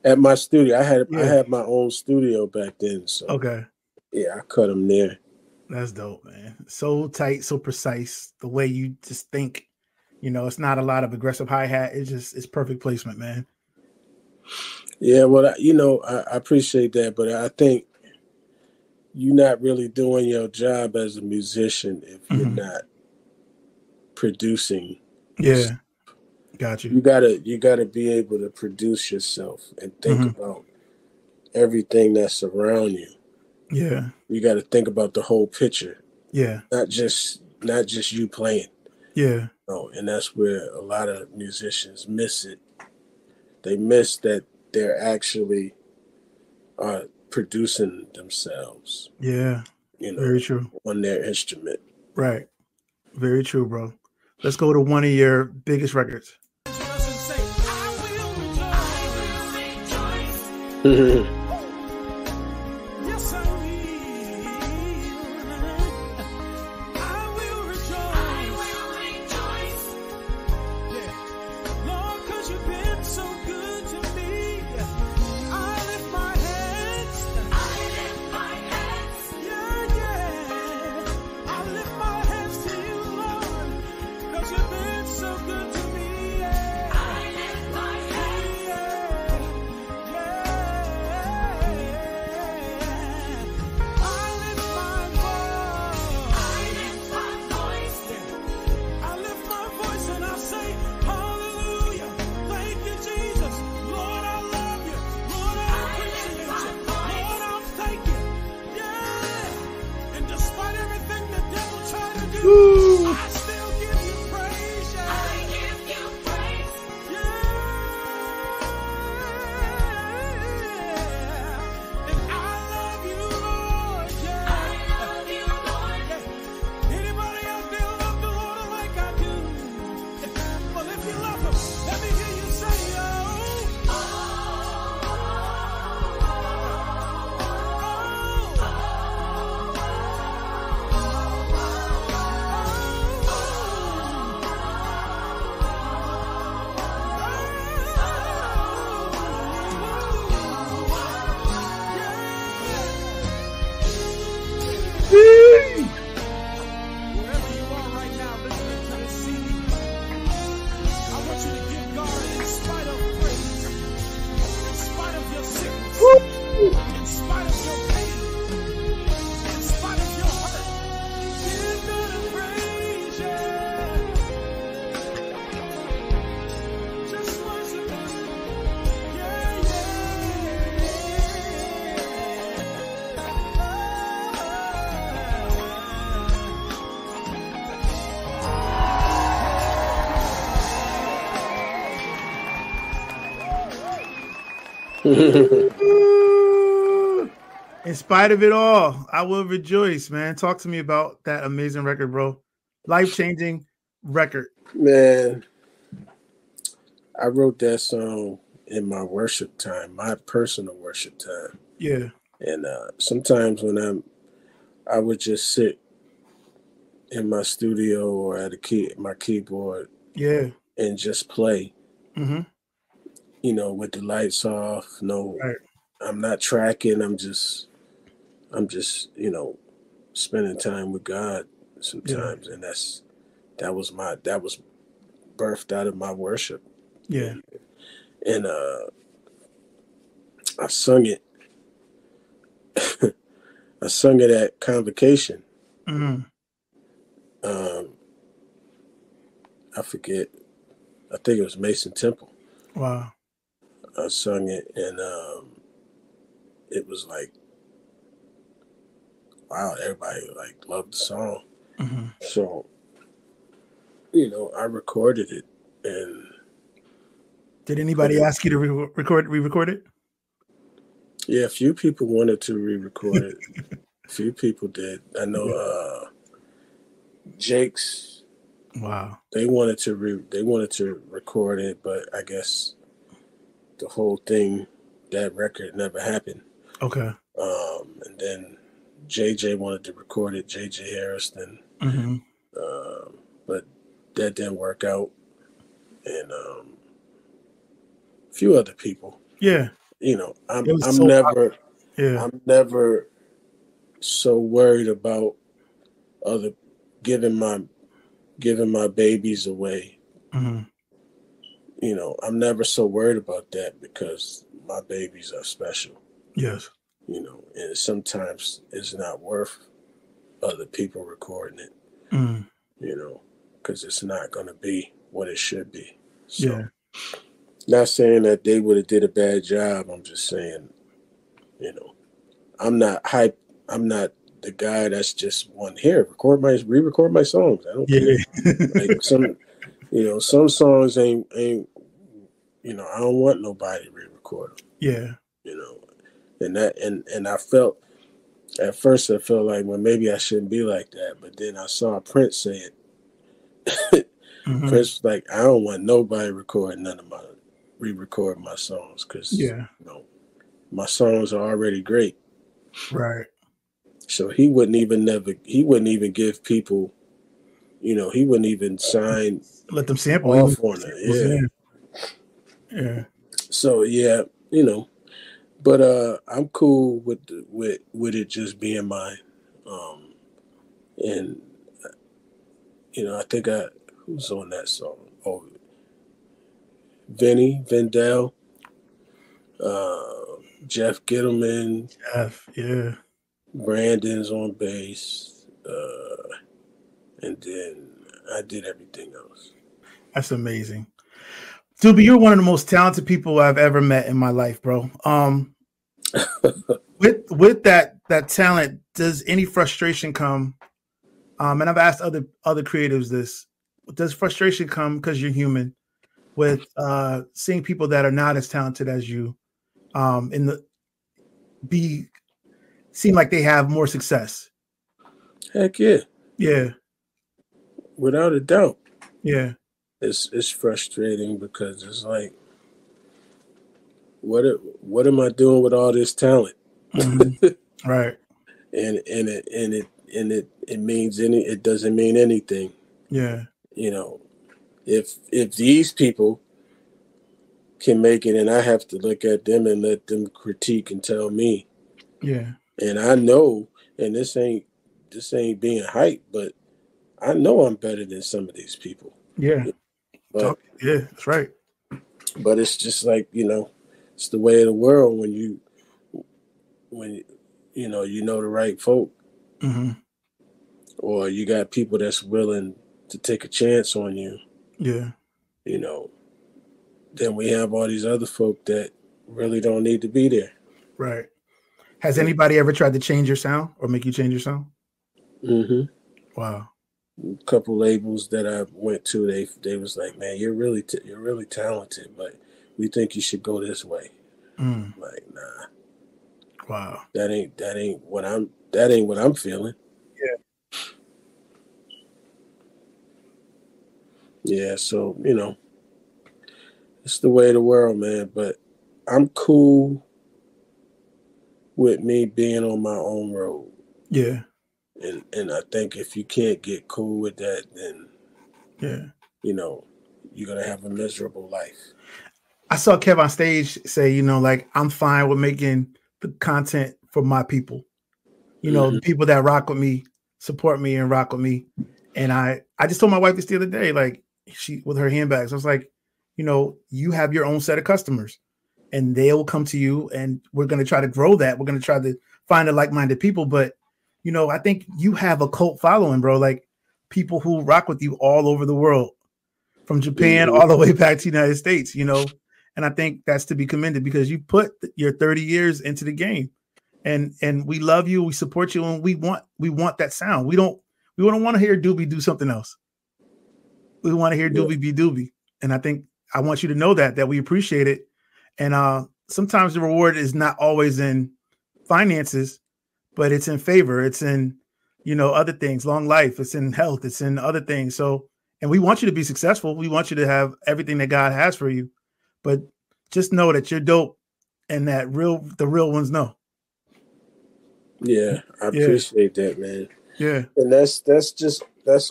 At my studio. I had my own studio back then. So okay. Yeah, I cut them there. That's dope, man. So tight, so precise. The way you just think, it's not a lot of aggressive hi-hat. It's perfect placement, man. Yeah, well, I appreciate that, but I think you're not really doing your job as a musician if you're not producing. Yeah, got you. You gotta be able to produce yourself and think about everything that's around you. Yeah, you got to think about the whole picture. Yeah, not just you playing. Yeah, and that's where a lot of musicians miss it. They miss that they're actually producing themselves. Yeah, very true. On their instrument. Right. Very true, bro. Let's go to one of your biggest records. I lift my In spite of it all, I will rejoice, man. Talk to me about that amazing record, bro. Life-changing record. Man, I wrote that song in my worship time, my personal worship time. Yeah. And sometimes when I would just sit in my studio or at my keyboard, yeah, and just play. Mm-hmm. You know, with the lights off. No, right. I'm not tracking. I'm just, you know, spending time with God sometimes, and that was birthed out of my worship. Yeah. And I sung it. I sung it at Convocation. Mm-hmm. I forget. I think it was Mason Temple. Wow. I sung it, and it was like, wow, everybody like loved the song. Mm-hmm. So, you know, I recorded it. And did anybody ask you to re-record it? Yeah, a few people wanted to re-record it. A few people did. I know Jake's. Wow. They wanted to record it, but I guess the whole thing, that record never happened. Okay. And then JJ wanted to record it, JJ Harrison. Mm-hmm. But that didn't work out. And a few other people. Yeah. You know, I'm never so worried about giving my babies away. Mm-hmm. You know, I'm never so worried about that because my babies are special. Yes. You know, and sometimes it's not worth other people recording it. Mm. You know, because it's not going to be what it should be. So, yeah. Not saying that they would have did a bad job. I'm just saying, you know, I'm not hype. I'm not the guy that's just re-record my songs. I don't care. Like some songs ain't, you know, I don't want nobody to re-record them. Yeah. You know, and I felt, at first I felt like, well, maybe I shouldn't be like that. But then I saw Prince say it. Mm-hmm. Prince was like, I don't want nobody recording re-record my songs because, you know, my songs are already great. Right. So he wouldn't even give people, you know, he wouldn't even let them sample off on it. Yeah. So yeah, you know, but I'm cool with it just being mine. And you know, I think who's on that song? Oh, Vendell, Jeff Gittleman. Jeff, yeah. Brandon's on bass, and then I did everything else. That's amazing. Doobie, you're one of the most talented people I've ever met in my life, bro. With that talent, does any frustration come? And I've asked other creatives this. Does frustration come because you're human with seeing people that are not as talented as you seem like they have more success? Heck yeah. Yeah. Without a doubt. Yeah. It's frustrating because it's like, what am I doing with all this talent? Mm-hmm. Right. And it means it doesn't mean anything. Yeah. You know, if these people can make it and I have to look at them and let them critique and tell me. Yeah. And I know, and this ain't being hype, but I know I'm better than some of these people. Yeah. But, yeah, that's right. But it's just like, you know, it's the way of the world when you know the right folk. Mm-hmm. Or you got people that's willing to take a chance on you. Yeah. You know, then we have all these other folk that really don't need to be there. Right. Has anybody ever tried to change your sound or make you change your sound? Mm-hmm. Wow. A couple labels that I went to, they was like, man, you're really talented, but we think you should go this way. Like, nah. Wow. That ain't what I'm feeling. Yeah. Yeah, so, you know, it's the way of the world, man. But I'm cool with me being on my own road. Yeah. And I think if you can't get cool with that, then you know, you're gonna have a miserable life. I saw Kev on stage say, you know, like, I'm fine with making the content for my people. You know, the people that rock with me, support me and rock with me. And I just told my wife this the other day, like, she with her handbags, I was like, you know, you have your own set of customers and they'll come to you, and we're going to try to grow that. We're going to try to find the like-minded people. But, you know, I think you have a cult following, bro, like people who rock with you all over the world, from Japan all the way back to the United States, you know. And I think that's to be commended, because you put your 30 years into the game, and we love you, we support you, and we want that sound. We don't want to hear Doobie do something else. We want to hear Doobie be Doobie. And I think I want you to know that we appreciate it. And sometimes the reward is not always in finances, but it's in favor. It's in, you know, other things, long life. It's in health. It's in other things. So, and we want you to be successful. We want you to have everything that God has for you. But just know that you're dope, and that the real ones know. Yeah, I appreciate that, man. Yeah. And that's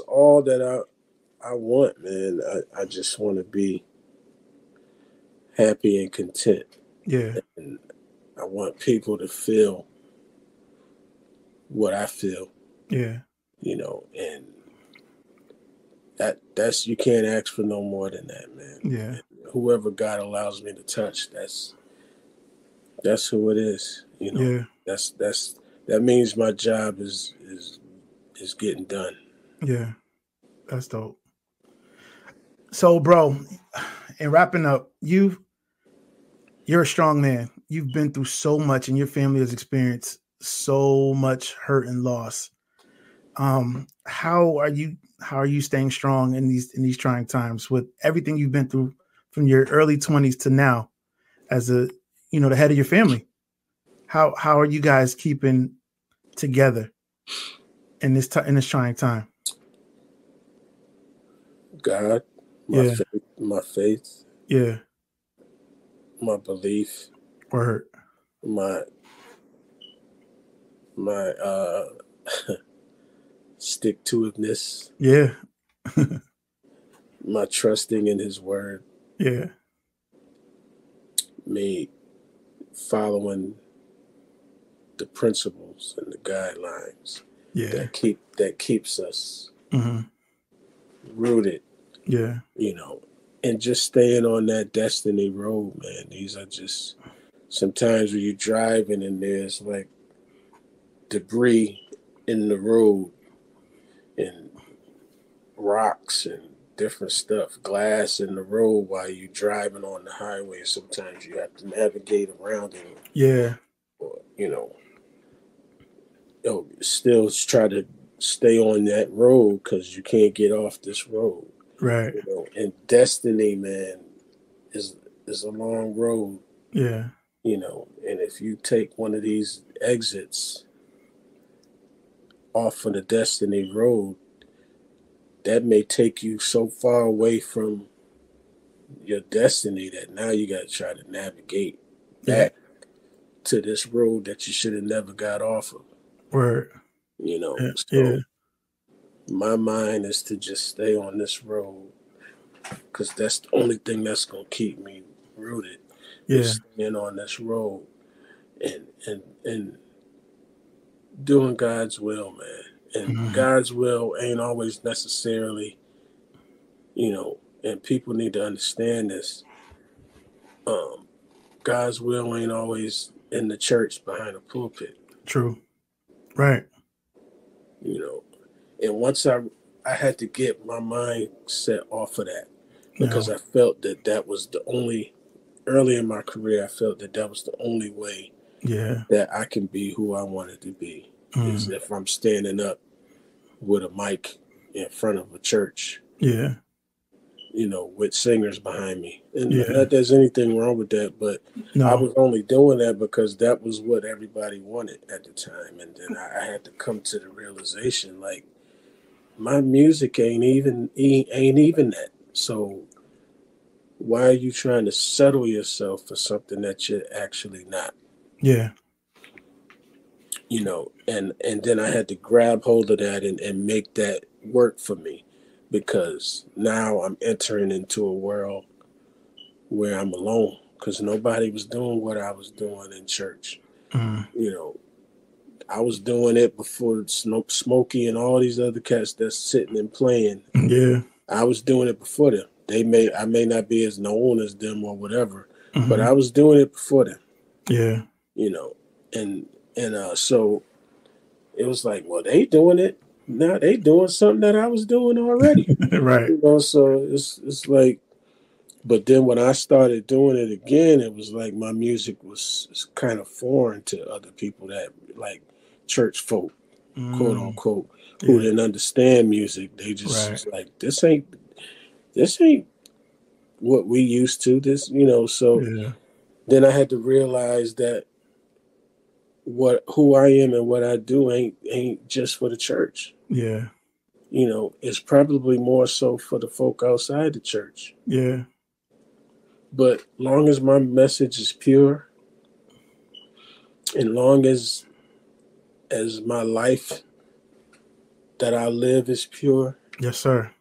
all that I want, man. I just want to be happy and content. Yeah. And I want people to feel what I feel. Yeah. You know, and that's you can't ask for no more than that, man. Yeah. And whoever God allows me to touch, that's who it is. You know, yeah. That means my job is getting done. Yeah, that's dope. So, bro, in wrapping up, you're a strong man. You've been through so much, and your family has experienced so much hurt and loss. How are you staying strong in these trying times, with everything you've been through from your early 20s to now, as the head of your family? How are you guys keeping together in this trying time? God, my faith, my belief, word, my stick-to-itiveness, my trusting in His word, me following the principles and the guidelines that keeps us rooted, and just staying on that destiny road, man. These are just sometimes when you're driving and there's like debris in the road and rocks and different stuff, glass in the road while you're driving on the highway. Sometimes you have to navigate around it. Or, still try to stay on that road because you can't get off this road. Right. And destiny, man, is a long road. Yeah. And if you take one of these exits off of the destiny road, that may take you so far away from your destiny that now you got to try to navigate back to this road that you should have never got off of. Word. So my mind is to just stay on this road, because that's the only thing that's going to keep me rooted. Is staying on this road and doing God's will, man. And God's will ain't always necessarily, and people need to understand this. God's will ain't always in the church behind a pulpit. True. Right. And once I had to get my mind set off of that, because I felt that was the only, early in my career, I felt that was the only way that I can be who I wanted to be, is if I'm standing up with a mic in front of a church. you know, with singers behind me. And Yeah. not that there's anything wrong with that, but No. I was only doing that because that was what everybody wanted at the time. And then I had to come to the realization, like, my music ain't even that. So why are you trying to settle yourself for something that you're actually not? Yeah. You know, and then I had to grab hold of that and make that work for me, because now I'm entering into a world where I'm alone, because nobody was doing what I was doing in church. You know, I was doing it before Smokey and all these other cats that's sitting and playing. Yeah. I was doing it before them. I may not be as known as them or whatever, but I was doing it before them. Yeah. You know, and so it was like, well, they doing it now. They doing something that I was doing already. Right. You know, so it's like, but then when I started doing it again, it was like my music was kind of foreign to other people, that like church folk, quote unquote, who didn't understand music. They just was like, this ain't what we used to. This, you know. So then I had to realize that who I am and what I do ain't just for the church. Yeah. You know, it's probably more so for the folk outside the church. Yeah. But long as my message is pure, and long as my life that I live is pure, Yes, sir.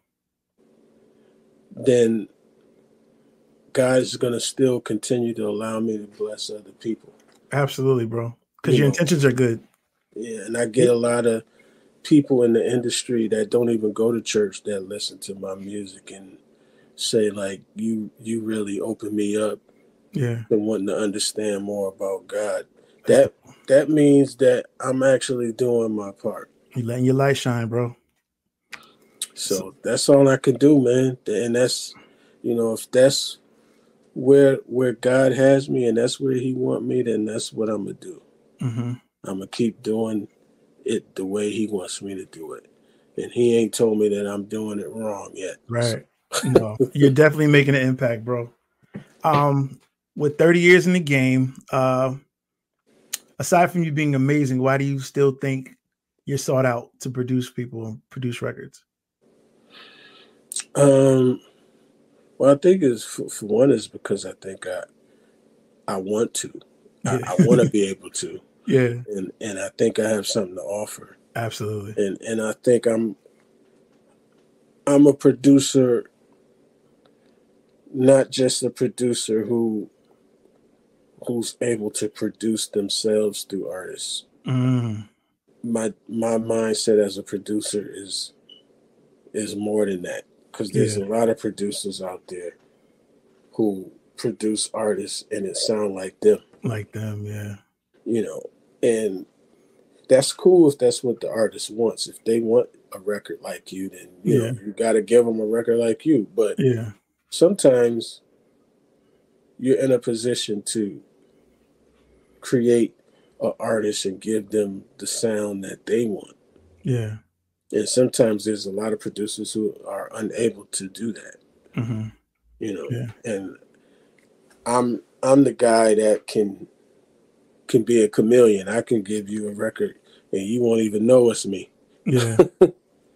then God is going to still continue to allow me to bless other people. Absolutely, bro. Because your intentions are good. Yeah, and I get a lot of people in the industry that don't even go to church that listen to my music and say, like, you really opened me up to wanting to understand more about God. That means that I'm actually doing my part. You letting your light shine, bro. So that's all I can do, man. And that's, you know, if that's where God has me and that's where he want me, then that's what I'm going to do. I'm going to keep doing it the way he wants me to do it. And he ain't told me that I'm doing it wrong yet. Right. No, you're definitely making an impact, bro. With 30 years in the game, aside from you being amazing, why do you still think you're sought out to produce people and produce records? Well, I think it's for one is because I think I want to. I want to be able to. Yeah. And I think I have something to offer. Absolutely. And I think I'm a producer, not just a producer who's able to produce themselves through artists. My mindset as a producer is more than that, because there's a lot of producers out there who produce artists and it sound like them. Like them, yeah. You know, and that's cool if that's what the artist wants. If they want a record like you, then you know, you got to give them a record like you. But sometimes you're in a position to create an artist and give them the sound that they want. Yeah. And sometimes there's a lot of producers who are unable to do that. You know, and I'm the guy that can be a chameleon. I can give you a record and you won't even know it's me. Yeah.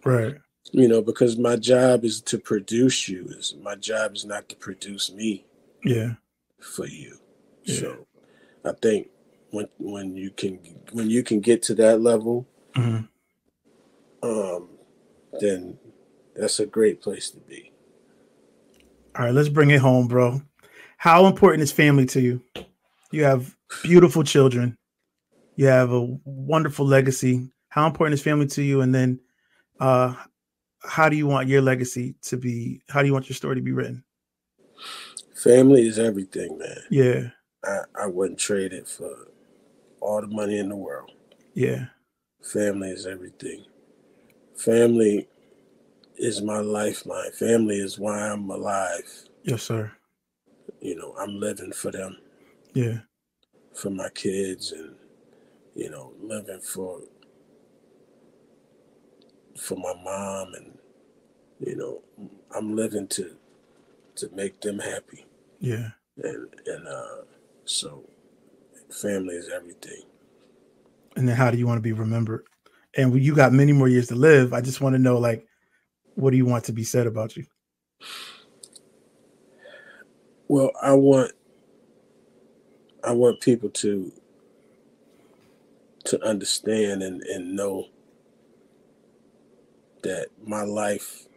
Right. You know, because my job is to produce you. My job is not to produce me. Yeah. For you. Yeah. So I think when you can get to that level, then that's a great place to be. All right, let's bring it home, bro. How important is family to you? You have beautiful children. You have a wonderful legacy. How important is family to you? And then how do you want your legacy to be? How do you want your story to be written? Family is everything, man. Yeah. I wouldn't trade it for all the money in the world. Yeah. Family is everything. Family is my lifeline. Family is why I'm alive. Yes, sir. You know, I'm living for them. Yeah. For my kids, and, you know, living for my mom, and, you know, I'm living to to make them happy. Yeah. And so family is everything. And then how do you want to be remembered? And when you got many more years to live, I just want to know, like, what do you want to be said about you? Well, I want people to understand and know that my life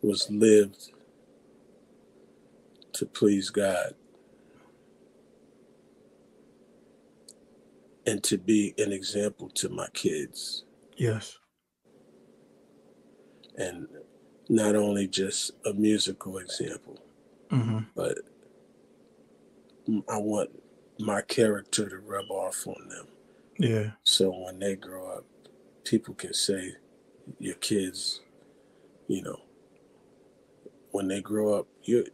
was lived to please God and to be an example to my kids. Yes. And not only just a musical example, but I want my character to rub off on them. Yeah. So when they grow up, people can say, your kids, you know, when they grow up, you're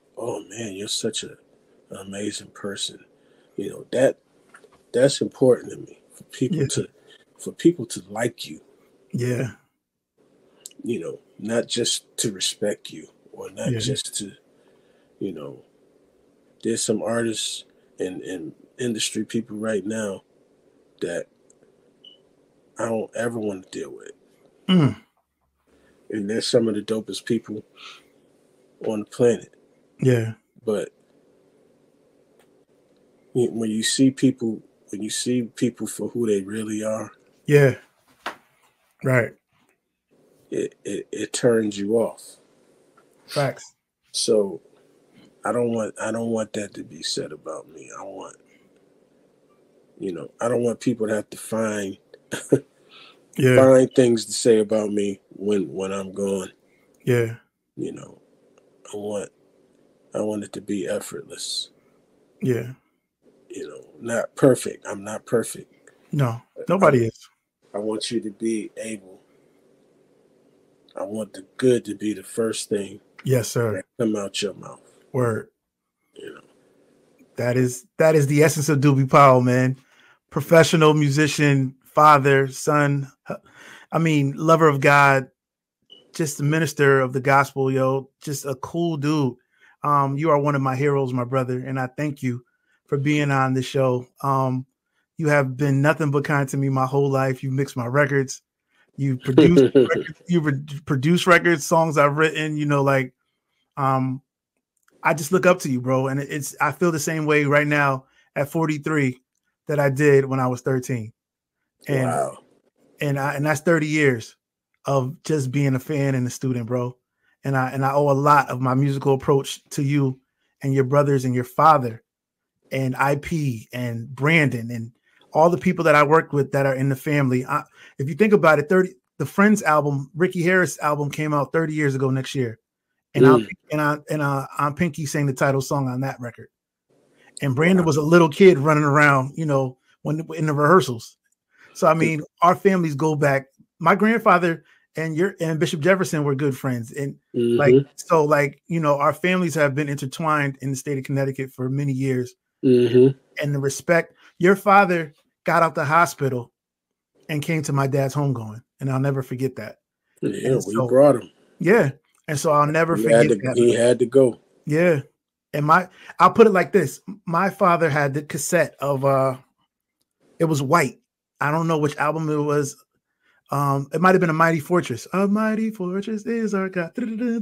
such an amazing person. You know, that's important to me, for people to like you. Yeah. You know, not just to respect you or not just to, you know, there's some artists and industry people right now that I don't ever want to deal with. And they're some of the dopest people on the planet. Yeah. But when you see people for who they really are, yeah, right, it turns you off. Facts. So I don't want that to be said about me. I don't want people to have to find things to say about me when I'm gone. Yeah. You know, I want it to be effortless. Yeah. You know, not perfect. I'm not perfect. No, nobody is. I want you to be able. I want the good to be the first thing. Yes, sir. That come out your mouth. Word. You know. That is the essence of Doobie Powell, man. Professional musician, father, son. I mean, lover of God, just a minister of the gospel, yo. Just a cool dude. You are one of my heroes, my brother, and I thank you for being on the show. You have been nothing but kind to me my whole life. You mixed my records. You produced records, produced records, songs I've written. You know, like, I just look up to you, bro. And I feel the same way right now at 43 that I did when I was 13. And wow. And that's 30 years of just being a fan and a student, bro. And I owe a lot of my musical approach to you and your brothers and your father and IP and Brandon and all the people that I worked with that are in the family. If you think about it, the Friends album, Ricky Harris album came out 30 years ago next year. And I'm Pinky sang the title song on that record. And Brandon was a little kid running around, you know, when in the rehearsals. So I mean, our families go back. My grandfather and Bishop Jefferson were good friends. And you know, our families have been intertwined in the state of Connecticut for many years. And the respect. Your father got out the hospital and came to my dad's homegoing. And I'll never forget that. Yeah, we brought him. Yeah. And so I'll never forget that. He had to go. Yeah. And I'll put it like this. My father had the cassette of it was white. I don't know which album it was. It might have been A Mighty Fortress. A Mighty Fortress is our God. Your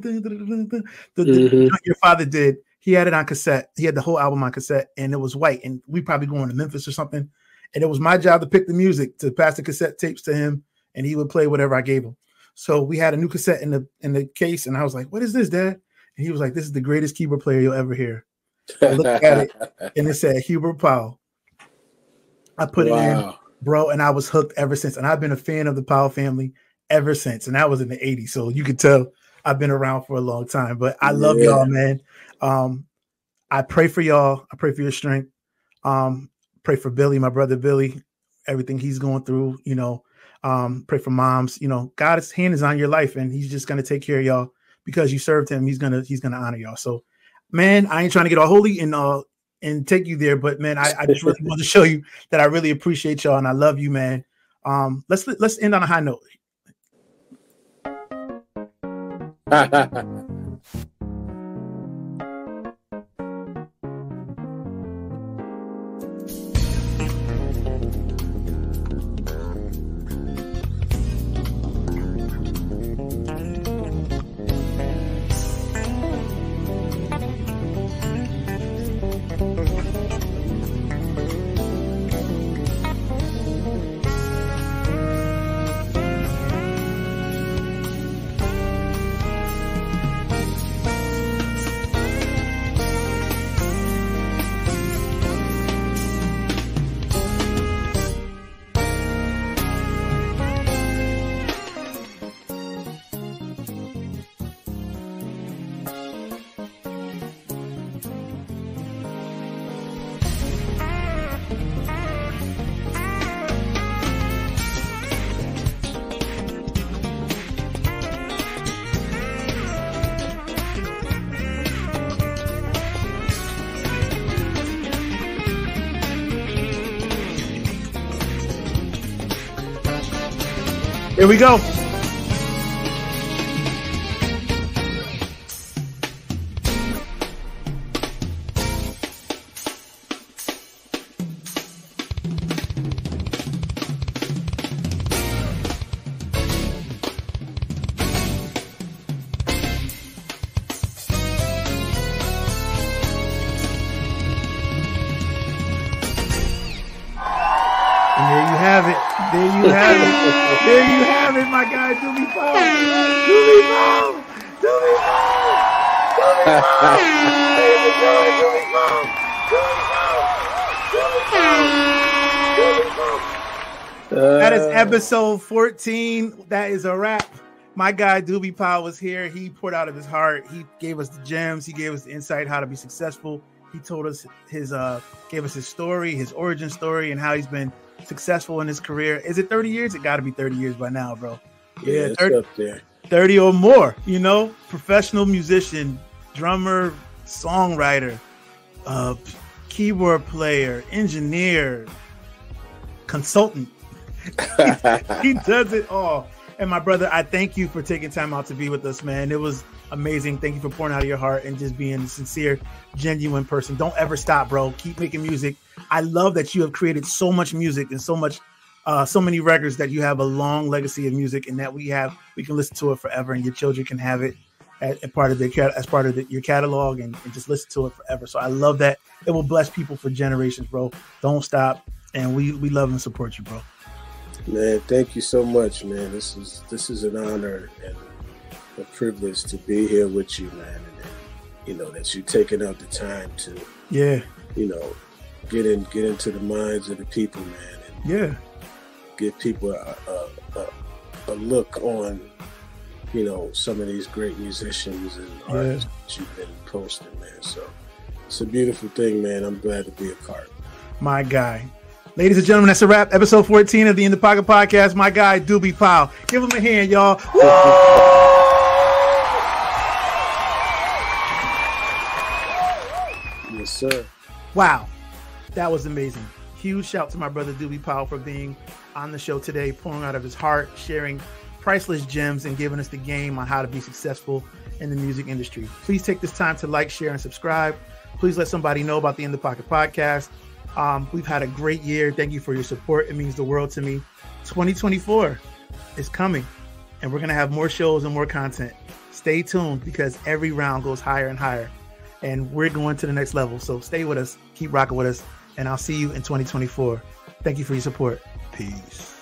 father did. He had it on cassette. He had the whole album on cassette, and it was white. And we probably going to Memphis or something. And it was my job to pick the music, to pass the cassette tapes to him, and he would play whatever I gave him. So we had a new cassette in the case, and I was like, "What is this, Dad?" And he was like, "This is the greatest keyboard player you'll ever hear." I looked at it, and it said Hubert Powell. I put it in, bro, and I was hooked ever since. And I've been a fan of the Powell family ever since. And that was in the 80s. So you could tell I've been around for a long time. But I love y'all, man. I pray for y'all. I pray for your strength. Pray for Billy, my brother Billy, everything he's going through, you know. Pray for moms. You know, God's hand is on your life, and he's just gonna take care of y'all because you served him. He's gonna honor y'all. So, man, I ain't trying to get all holy and take you there, but man, I just really want to show you that I really appreciate y'all and I love you, man. Let's end on a high note. Here we go. There you have it, my guy, Doobie Powell. Doobie Powell. Doobie Powell. Doobie Powell. Doobie Powell. Doobie Powell. That is episode 14. That is a wrap. My guy, Doobie Powell, was here. He poured out of his heart. He gave us the gems. He gave us the insight how to be successful. He told us gave us his story, his origin story, and how he's been successful in his career. Is it 30 years? It got to be 30 years by now, bro. Yeah, it's 30, up there. 30 or more, you know, professional musician, drummer, songwriter, keyboard player, engineer, consultant. He does it all. And my brother, I thank you for taking time out to be with us, man. It was amazing. Thank you for pouring out of your heart and just being a sincere, genuine person. Don't ever stop, bro. Keep making music. I love that you have created so much music and so many records, that you have a long legacy of music, and that we can listen to it forever, and your children can have it as part of your catalog and just listen to it forever. So I love that. It will bless people for generations, bro. Don't stop. And we love and support you, bro. Man, thank you so much, man. This is an honor and a privilege to be here with you, man. And you know that you're taking out the time to, you know, get into the minds of the people, man. And give people a look on, you know, some of these great musicians and artists that you've been posting, man. So it's a beautiful thing, man. I'm glad to be a part. My guy. Ladies and gentlemen, that's a wrap. Episode 14 of the In the Pocket Podcast. My guy, Doobie Powell. Give him a hand, y'all. Woo! Yes, sir. Wow. That was amazing. Huge shout to my brother, Doobie Powell, for being on the show today, pouring out of his heart, sharing priceless gems, and giving us the game on how to be successful in the music industry. Please take this time to like, share, and subscribe. Please let somebody know about the In the Pocket Podcast. We've had a great year. Thank you for your support. It means the world to me. 2024 is coming, and we're going to have more shows and more content. Stay tuned, because every round goes higher and higher, and we're going to the next level. So stay with us, keep rocking with us, and I'll see you in 2024. Thank you for your support. Peace.